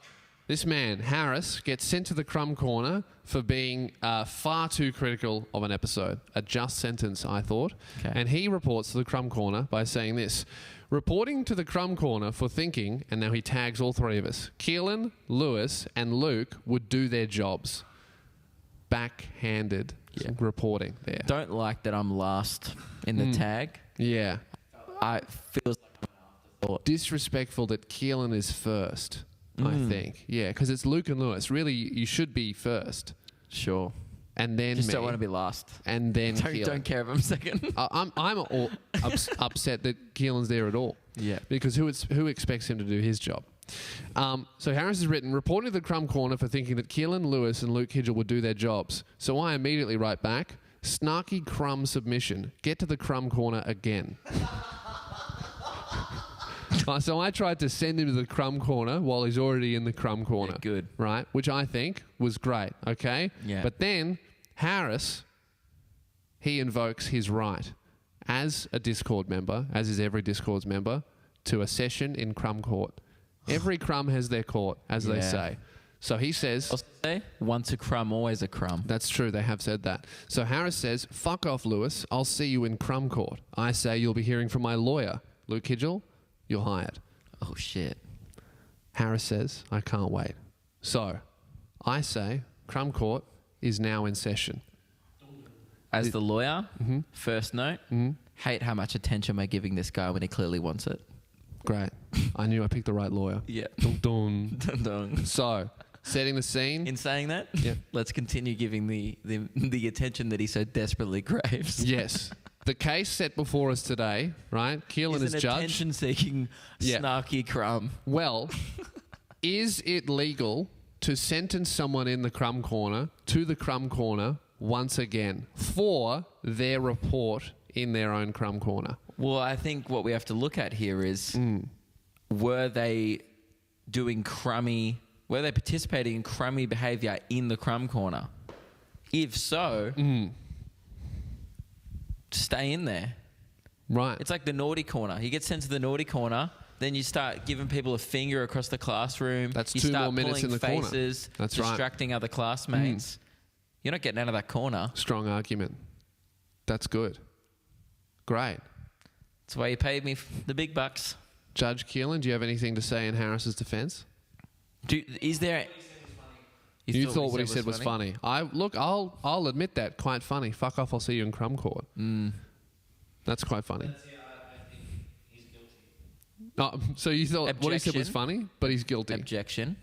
A: this man, Harris, gets sent to the Crumb Corner for being far too critical of an episode. A just sentence, I thought.
B: Okay.
A: And he reports to the Crumb Corner by saying this. Reporting to the Crumb Corner for thinking, and now he tags all three of us, Keelan, Lewis, and Luke would do their jobs. Backhanded reporting there.
B: Don't like that I'm last in the tag.
A: Yeah.
B: I feels like an afterthought.
A: Disrespectful that Keelan is first, I think. Yeah, because it's Luke and Lewis. Really, you should be first.
B: Sure.
A: And then
B: Just
A: me.
B: don't want to be last.
A: And then Keelan.
B: Don't care if I'm second.
A: I'm all upset that Keelan's there at all.
B: Yeah.
A: Because who expects him to do his job? So Harris has written, reporting to the Crumb Corner for thinking that Keelan, Lewis, and Luke Hidgel would do their jobs. So I immediately write back, snarky Crumb submission. Get to the Crumb Corner again. So I tried to send him to the Crumb Corner while he's already in the Crumb Corner.
B: Yeah, good.
A: Right? Which I think was great, okay?
B: Yeah.
A: But then Harris, he invokes his right as a Discord member, as is every Discord's member, to a session in Crumb Court. Every Crumb has their court, as they say. So he says...
B: Once a crumb, always a crumb.
A: That's true, they have said that. So Harris says, fuck off, Lewis. I'll see you in Crumb Court. I say you'll be hearing from my lawyer. Luke Hidgel, you're hired.
B: Oh, shit.
A: Harris says, I can't wait. So I say Crumb Court is now in session.
B: As the lawyer, first note, hate how much attention we're giving this guy when he clearly wants it.
A: Great. I knew I picked the right lawyer.
B: Yeah.
A: Dun, dun.
B: Dun, dun.
A: So, setting the scene.
B: In saying that,
A: Yeah.
B: let's continue giving the attention that he so desperately craves.
A: Yes. The case set before us today, right? Keelan is
B: an
A: judge.
B: attention-seeking, snarky crumb.
A: Well, is it legal to sentence someone in the Crumb Corner to the Crumb Corner once again for their report in their own Crumb Corner?
B: Well, I think what we have to look at here is were they participating in crummy behaviour in the Crumb Corner? If so, stay in there.
A: Right.
B: It's like the naughty corner. You get sent to the naughty corner, then you start giving people a finger across the classroom.
A: That's
B: you
A: 2
B: start
A: more minutes in the
B: faces,
A: corner. That's right.
B: distracting other classmates. You're not getting out of that corner.
A: Strong argument. That's good. Great.
B: That's why you paid me the big bucks.
A: Judge Keelan, do you have anything to say in Harris's defence?
B: Is there...
A: You thought what he said was funny. I'll admit that. Quite funny. Fuck off, I'll see you in Crumb Court. That's quite funny.
D: I think he's guilty.
A: Oh, so you thought what he said was funny, but he's guilty.
B: Objection.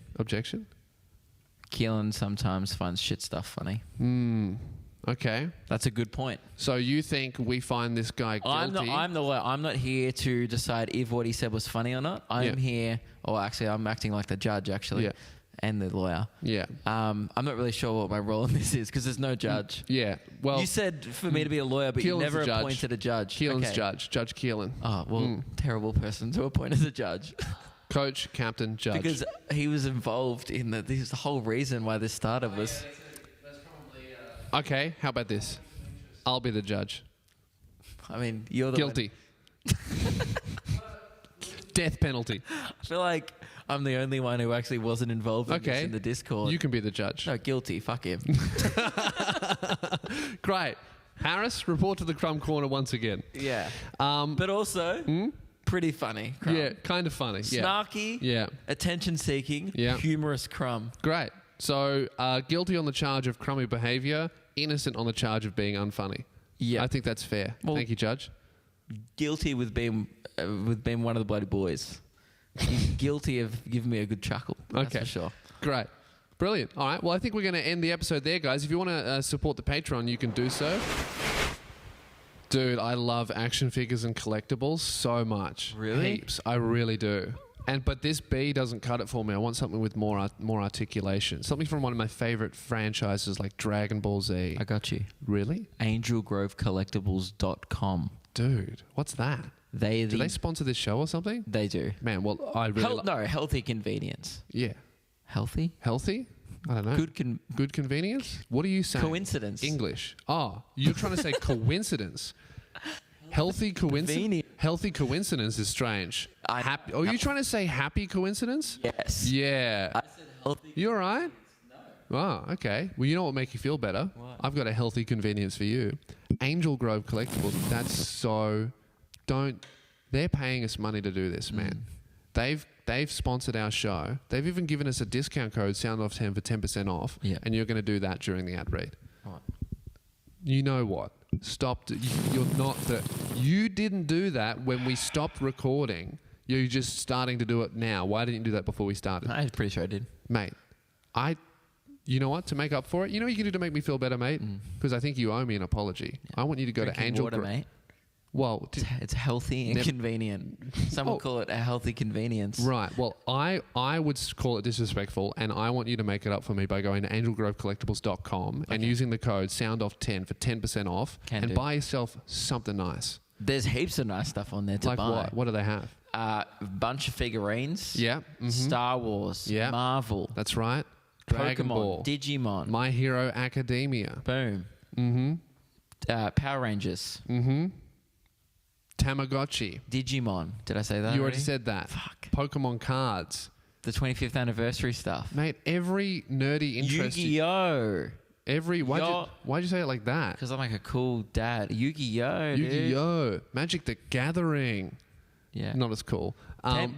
A: Keelan
B: sometimes finds shit stuff funny.
A: Okay.
B: That's a good point.
A: So you think we find this guy guilty?
B: I'm the lawyer. I'm not here to decide if what he said was funny or not. I'm here... Or actually, I'm acting like the judge, actually.
A: Yeah.
B: And the lawyer.
A: Yeah.
B: I'm not really sure what my role in this is because there's no judge.
A: Yeah. Well,
B: you said for me to be a lawyer, but you
A: Keelan's
B: never
A: the judge.
B: appointed a judge.
A: Keelan's
B: Okay.
A: Judge Keelan.
B: Oh, well, terrible person to appoint as a judge.
A: Coach, captain, judge.
B: Because he was involved in the whole reason why this started was...
D: That's probably...
A: Okay, how about this? I'll be the judge.
B: I mean, you're the
A: Guilty. Death penalty.
B: I feel like I'm the only one who actually wasn't involved in this in the Discord.
A: You can be the judge.
B: No, guilty. Fuck him.
A: Great. Harris, report to the Crumb Corner once again.
B: Yeah. But also, pretty funny. Crumb.
A: Yeah, kind of funny.
B: Snarky.
A: Yeah.
B: Attention-seeking.
A: Yeah.
B: Humorous Crumb.
A: Great. So, guilty on the charge of crummy behaviour, innocent on the charge of being unfunny.
B: Yeah.
A: I think that's fair.
B: Well,
A: Thank you, Judge.
B: Guilty with being one of the bloody boys. he's guilty of giving me a good chuckle. That's
A: Okay.
B: for sure.
A: Great. Brilliant. All right. Well, I think we're going to end the episode there, guys. If you want to support the Patreon, you can do so. Dude, I love action figures and collectibles so much.
B: Really?
A: Heaps. I really do. But this B doesn't cut it for me. I want something with more articulation. Something from one of my favorite franchises like Dragon Ball Z.
B: I got you.
A: Really?
B: AngelGroveCollectibles.com.
A: Dude, what's that? Do they sponsor this show or something?
B: They do.
A: Man, well, I really...
B: healthy convenience.
A: Yeah.
B: Healthy?
A: Healthy? I don't know. Good convenience? What are you saying?
B: Coincidence.
A: English. Oh, you're trying to say coincidence. Healthy coincidence. Healthy coincidence is strange. Are you trying to say happy coincidence?
B: Yes.
A: Yeah.
B: I said healthy.
A: You all right?
B: No.
A: Oh, okay. Well, you know what will make you feel better?
B: What?
A: I've got a healthy convenience for you. Angel Grove Collectibles. That's so... They're paying us money to do this, man. They've sponsored our show. They've even given us a discount code, SOUNDOFF10 for 10% off.
B: Yeah.
A: And you're going to do that during the ad read.
B: What?
A: You know what? You're not you didn't do that when we stopped recording. You're just starting to do it now. Why didn't you do that before we started?
B: I'm pretty sure I did.
A: Mate, you know what? To make up for it, you know what you can do to make me feel better, mate? Because I think you owe me an apology. Yeah. I want you to go to Angel
B: Grove. Mate.
A: Well,
B: it's healthy and convenient. Some would call it a healthy convenience.
A: Right. Well, I would call it disrespectful, and I want you to make it up for me by going to angelgrovecollectibles.com and using the code SOUNDOFF10 for 10% off buy yourself something nice.
B: There's heaps of nice stuff on there to buy.
A: Like what? What do they have?
B: A bunch of figurines.
A: Yeah. Mm-hmm.
B: Star Wars. Yeah. Marvel.
A: That's right. Dragon Ball.
B: Digimon.
A: My Hero Academia.
B: Boom.
A: Mm-hmm.
B: Power Rangers.
A: Mm-hmm. Tamagotchi.
B: Digimon. Did I say that?
A: You already said that.
B: Fuck.
A: Pokemon cards.
B: The 25th anniversary stuff.
A: Mate, every nerdy interest.
B: Yu-Gi-Oh!
A: Why'd you say it like that?
B: Because I'm like a cool dad. Yu-Gi-Oh!
A: Yu-Gi-Oh! Magic the Gathering.
B: Yeah.
A: Not as cool.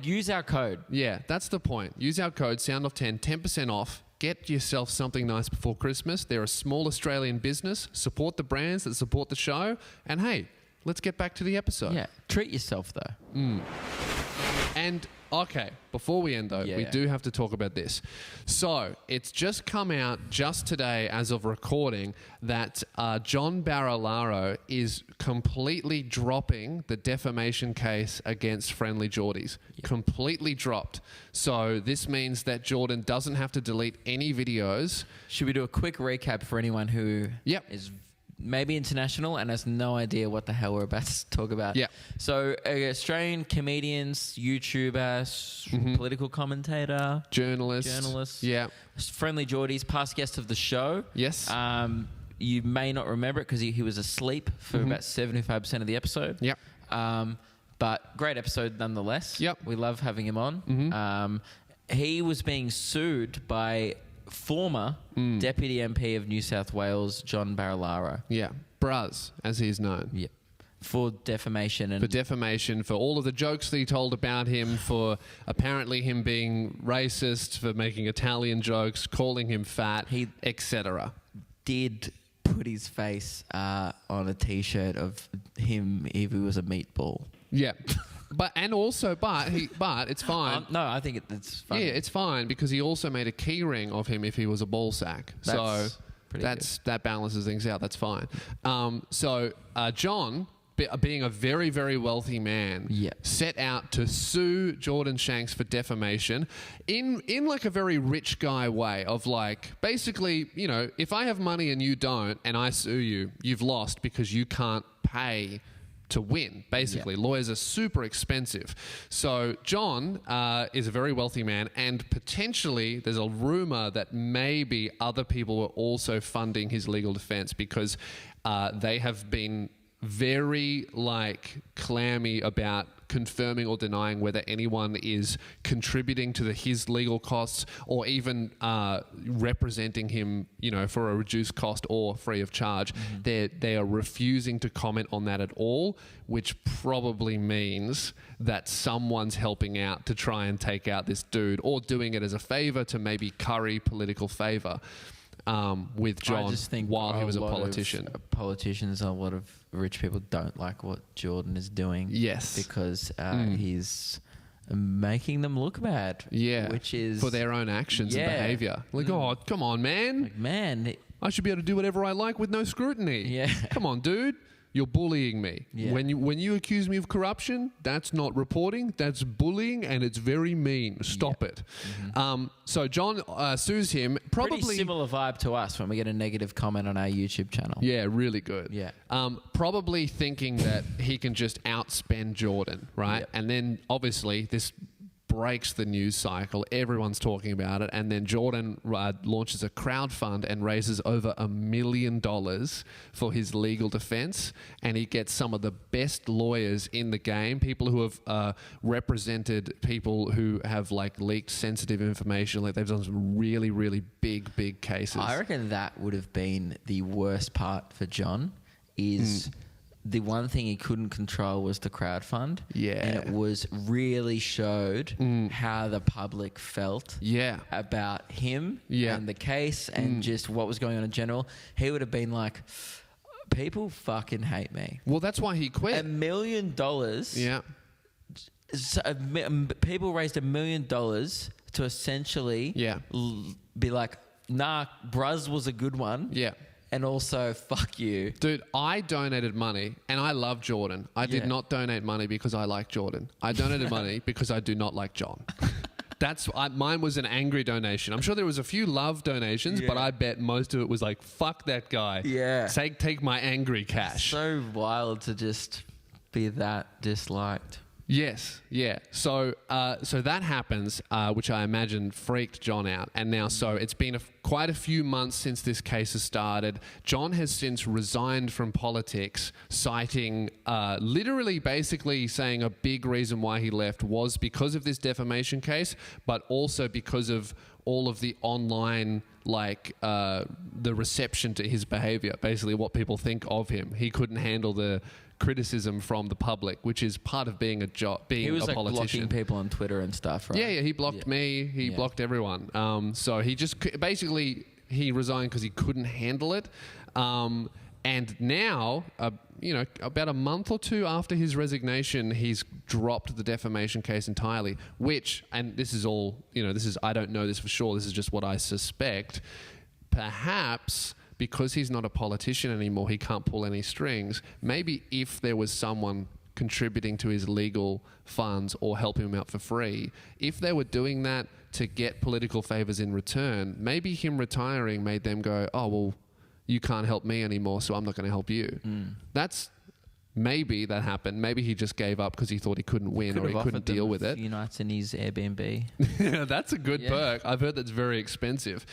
B: Use our code.
A: Yeah, that's the point. Use our code SOUNDOFF10, 10% off. Get yourself something nice before Christmas. They're a small Australian business. Support the brands that support the show. And hey, let's get back to the episode.
B: Yeah. Treat yourself, though.
A: And, okay, before we end, though, we do have to talk about this. So, it's just come out just today, as of recording, that John Barilaro is completely dropping the defamation case against FriendlyJordies. Yep. Completely dropped. So, this means that Jordan doesn't have to delete any videos.
B: Should we do a quick recap for anyone who is maybe international and has no idea what the hell we're about to talk about?
A: Yeah.
B: So, Australian comedians, YouTuber, political commentator, journalist.
A: Yeah.
B: FriendlyJordies, past guest of the show.
A: Yes.
B: You may not remember it because he was asleep for about 75% of the episode.
A: Yep.
B: But great episode nonetheless.
A: Yep.
B: We love having him on. He was being sued by former Deputy MP of New South Wales, John Barilaro.
A: Yeah. Bruz, as he's known.
B: Yeah. For defamation.
A: For defamation, for all of the jokes that he told about him, for apparently him being racist, for making Italian jokes, calling him fat, etc.
B: Did put his face on a T-shirt of him if he was a meatball.
A: Yeah. But it's fine.
B: No, I think it's fine.
A: Yeah, it's fine because he also made a key ring of him if he was a ball sack. That balances things out. That's fine. John, being a very, very wealthy man, set out to sue Jordan Shanks for defamation in like a very rich guy way of like, basically, you know, if I have money and you don't and I sue you, you've lost because you can't pay to win, basically. Lawyers are super expensive. So John is a very wealthy man, and potentially there's a rumor that maybe other people were also funding his legal defense because they have been very clammy about confirming or denying whether anyone is contributing to his legal costs or even representing him, you know, for a reduced cost or free of charge. They are refusing to comment on that at all, which probably means that someone's helping out to try and take out this dude or doing it as a favor to maybe curry political favor with John.
B: I just think
A: while he was a politician.
B: Politicians, a lot of rich people don't like what Jordan is doing.
A: Yes.
B: Because he's making them look bad.
A: Yeah.
B: Which is...
A: for their own actions and behavior. Like, oh, come on, man.
B: Like, man...
A: I should be able to do whatever I like with no scrutiny.
B: Yeah.
A: Come on, dude. You're bullying me.
B: Yeah.
A: When you accuse me of corruption, that's not reporting. That's bullying, and it's very mean. Stop it. Mm-hmm. So John sues him. Probably
B: pretty similar vibe to us when we get a negative comment on our YouTube channel.
A: Yeah, really good.
B: Yeah.
A: Probably thinking that he can just outspend Jordan, right?
B: Yep.
A: And then obviously this breaks the news cycle. Everyone's talking about it. And then Jordan launches a crowdfund and raises over $1 million for his legal defense. And he gets some of the best lawyers in the game, people who have represented people who have like leaked sensitive information. Like they've done some really, really big cases.
B: I reckon that would have been the worst part for John is... the one thing he couldn't control was the crowdfund.
A: Yeah.
B: And it was really showed how the public felt about him and the case and just what was going on in general. He would have been like, people fucking hate me.
A: Well, that's why he quit.
B: $1 million.
A: Yeah.
B: So, people raised $1 million to essentially be like, nah, Bruz was a good one.
A: Yeah.
B: And also, fuck you.
A: Dude, I donated money and I love Jordan. I did not donate money because I like Jordan. I donated money because I do not like John. Mine was an angry donation. I'm sure there was a few love donations, but I bet most of it was like, fuck that guy.
B: Yeah.
A: Take my angry cash.
B: So wild to just be that disliked.
A: Yes, yeah. So that happens, which I imagine freaked John out. And now, so it's been quite a few months since this case has started. John has since resigned from politics, citing literally basically saying a big reason why he left was because of this defamation case, but also because of all of the online, like the reception to his behavior, basically what people think of him. He couldn't handle the criticism from the public, which is part of being a politician.
B: He was like blocking people on Twitter and stuff, right?
A: Yeah, he blocked me. He blocked everyone. So he just basically he resigned because he couldn't handle it. And now, about a month or two after his resignation, he's dropped the defamation case entirely. Which, and this is all, I don't know this for sure. This is just what I suspect. Perhaps, because he's not a politician anymore, he can't pull any strings. Maybe if there was someone contributing to his legal funds or helping him out for free, if they were doing that to get political favors in return, maybe him retiring made them go, oh, well, you can't help me anymore, so I'm not going to help you. Maybe that happened. Maybe he just gave up because he thought he couldn't win or he couldn't deal with it.
B: Unites in his Airbnb.
A: That's a good perk. I've heard that's very expensive.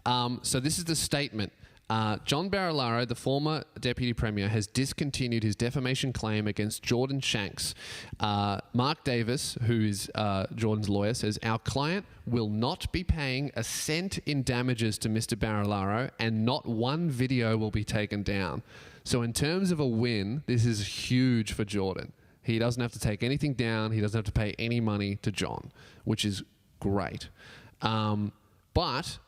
A: So this is the statement. John Barilaro, the former Deputy Premier, has discontinued his defamation claim against Jordan Shanks. Mark Davis, who is Jordan's lawyer, says, our client will not be paying a cent in damages to Mr. Barilaro and not one video will be taken down. So in terms of a win, this is huge for Jordan. He doesn't have to take anything down. He doesn't have to pay any money to John, which is great. But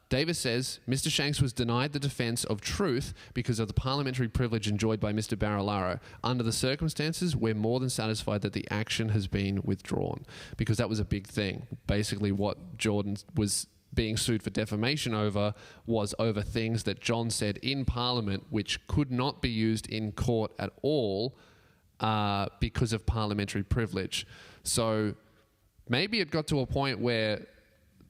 A: Davis says Mr. Shanks was denied the defence of truth because of the parliamentary privilege enjoyed by Mr. Barilaro. Under the circumstances, we're more than satisfied that the action has been withdrawn, because that was a big thing. Basically, what Jordan was being sued for defamation over was over things that John said in Parliament, which could not be used in court at all because of parliamentary privilege. So maybe it got to a point where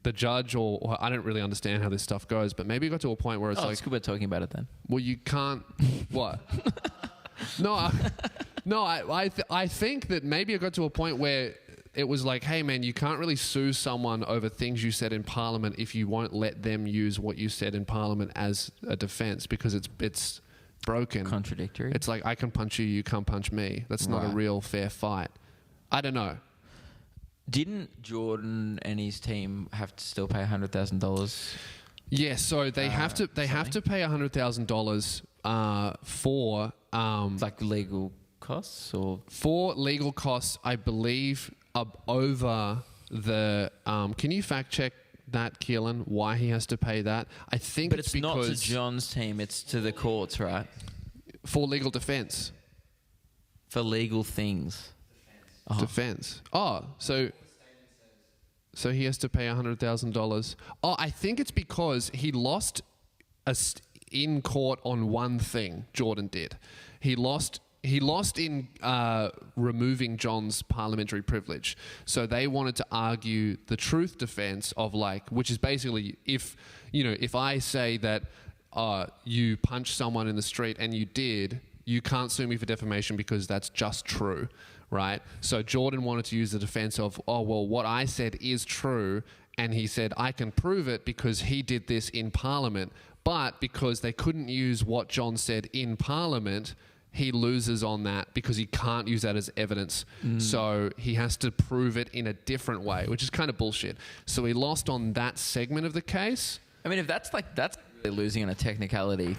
A: the judge, or I don't really understand how this stuff goes, but maybe it got to a point where it's like...
B: it's good we're talking about it then.
A: Well, you can't... What? I think that maybe it got to a point where it was like, hey, man, you can't really sue someone over things you said in Parliament if you won't let them use what you said in Parliament as a defence, because it's broken.
B: Contradictory.
A: It's like, I can punch you, you can't punch me. That's not a real fair fight. I don't know.
B: Didn't Jordan and his team have to still pay $100,000?
A: Yeah, so they have to pay $100,000 for
B: like legal costs, or
A: for legal costs, I believe, over the. Can you fact check that, Keelan? Why he has to pay that? I think,
B: but it's because not to John's team; it's to the courts, right?
A: For legal defence.
B: For legal things.
A: defense. Oh, so he has to pay $100,000. Oh, I think it's because he lost in court on one thing. Jordan did. He lost in removing John's parliamentary privilege. So they wanted to argue the truth defense of which is basically if I say that you punched someone in the street and you did, you can't sue me for defamation because that's just true, right? So Jordan wanted to use the defense of, what I said is true. And he said, I can prove it because he did this in Parliament. But because they couldn't use what John said in Parliament, he loses on that because he can't use that as evidence. So he has to prove it in a different way, which is kind of bullshit. So he lost on that segment of the case.
B: I mean, if that's really losing on a technicality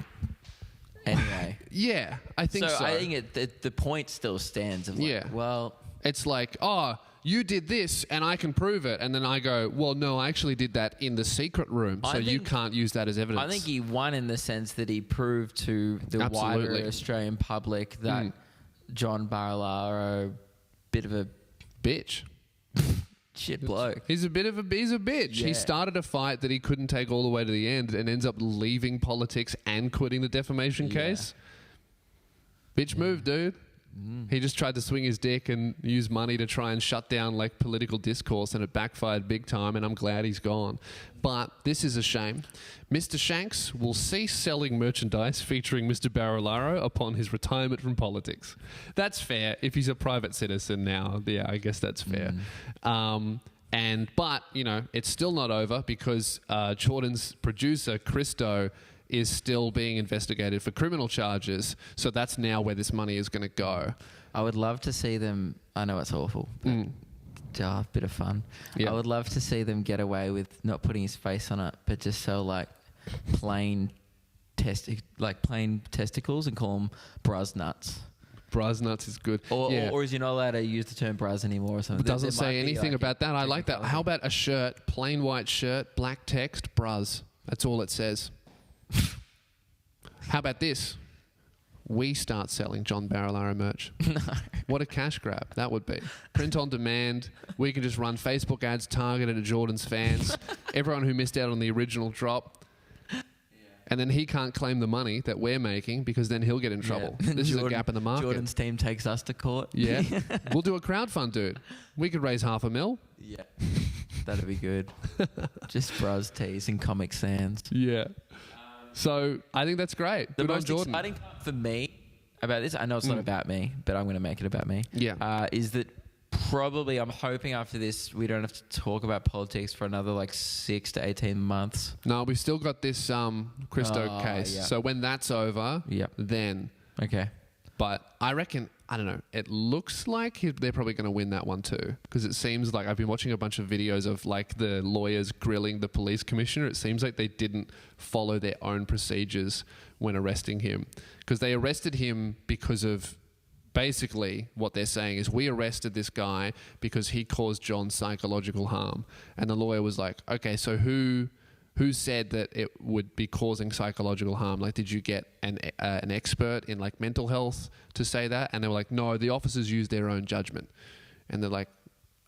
B: anyway.
A: Yeah, I think so.
B: I think the point still stands of
A: it's like, you did this and I can prove it. And then I go, well, no, I actually did that in the secret room. So you can't use that as evidence.
B: I think he won in the sense that he proved to the wider Australian public that John Barilaro, bit of a
A: bitch.
B: Shit bloke.
A: He's a bitch. Yeah. He started a fight that he couldn't take all the way to the end and ends up leaving politics and quitting the defamation case. Bitch move, dude. He just tried to swing his dick and use money to try and shut down political discourse, and it backfired big time, and I'm glad he's gone. But this is a shame. Mr. Shanks will cease selling merchandise featuring Mr. Barilaro upon his retirement from politics. That's fair. If he's a private citizen now, I guess that's fair. But it's still not over because Jordan's producer, Christo, is still being investigated for criminal charges. So that's now where this money is going to go.
B: I would love to see them... I know it's awful. But bit of fun. Yeah. I would love to see them get away with not putting his face on it, but just sell plain testicles and call them bras nuts.
A: Bras nuts is good.
B: Or is you not allowed to use the term bras anymore or something?
A: It doesn't say anything about that. I like that. How about a shirt, plain white shirt, black text, bras? That's all it says. How about this? We start selling John Barilaro merch. No. What a cash grab that would be. Print on demand. We can just run Facebook ads targeted at Jordan's fans. Everyone who missed out on the original drop. And then he can't claim the money that we're making because then he'll get in trouble. This is a gap in the market.
B: Jordan's team takes us to court.
A: Yeah. We'll do a crowdfund, dude. We could raise $500,000.
B: Yeah. That'd be good. Just bras, tees and Comic Sans.
A: Yeah. So I think that's great.
B: The most exciting part for me about this, I know it's not about me, but I'm going to make it about me.
A: Yeah.
B: Is that probably, I'm hoping after this, we don't have to talk about politics for another 6 to 18 months.
A: No, we've still got this Christo case.
B: Yeah.
A: So when that's over, then.
B: Okay.
A: But I reckon, I don't know, it looks like they're probably going to win that one too. Because it seems like I've been watching a bunch of videos of the lawyers grilling the police commissioner. It seems like they didn't follow their own procedures when arresting him. Because they arrested him because of, basically what they're saying is, we arrested this guy because he caused John psychological harm. And the lawyer was like, okay, so who said that it would be causing psychological harm? Did you get an expert in mental health to say that? And they were like, no, the officers used their own judgment. And they're like,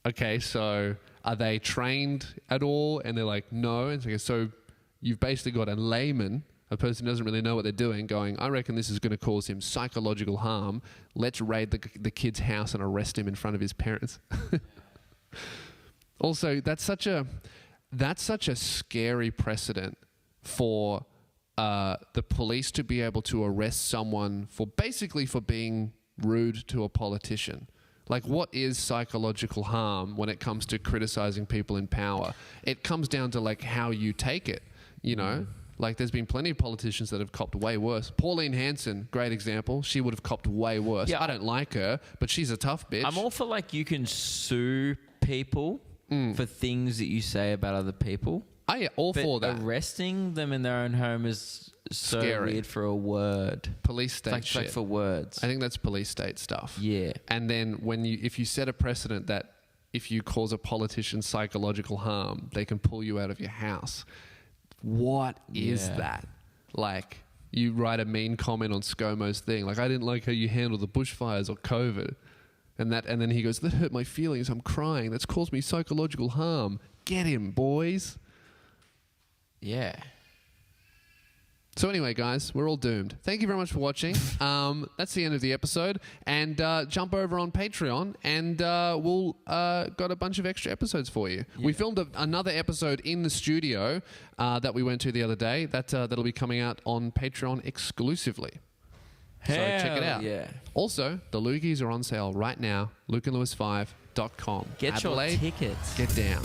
A: okay, so are they trained at all? And they're like, no. And it's so you've basically got a layman, a person who doesn't really know what they're doing, going, I reckon this is going to cause him psychological harm. Let's raid the kid's house and arrest him in front of his parents. Also, that's such a scary precedent for the police to be able to arrest someone for being rude to a politician. What is psychological harm when it comes to criticizing people in power? It comes down to how you take it, there's been plenty of politicians that have copped way worse. Pauline Hanson, great example. She would have copped way worse. Yeah, I don't like her, but she's a tough bitch.
B: I'm all for you can sue people for things that you say about other people.
A: Oh yeah, for that.
B: Arresting them in their own home is so scary. Weird for a word.
A: Police state shit.
B: For words.
A: I think that's police state stuff.
B: Yeah.
A: And then if you set a precedent that if you cause a politician psychological harm, they can pull you out of your house. What is that? You write a mean comment on ScoMo's thing. I didn't like how you handled the bushfires or COVID. And then he goes, that hurt my feelings. I'm crying. That's caused me psychological harm. Get him, boys.
B: Yeah.
A: So anyway, guys, we're all doomed. Thank you very much for watching. That's the end of the episode. And jump over on Patreon, and we'll got a bunch of extra episodes for you. Yeah. We filmed another episode in the studio that we went to the other day. That'll be coming out on Patreon exclusively. So check it out.
B: Yeah.
A: Also, the Loogies are on sale right now. LukeandLewis5.com.
B: Get
A: Adelaide,
B: your tickets.
A: Get down.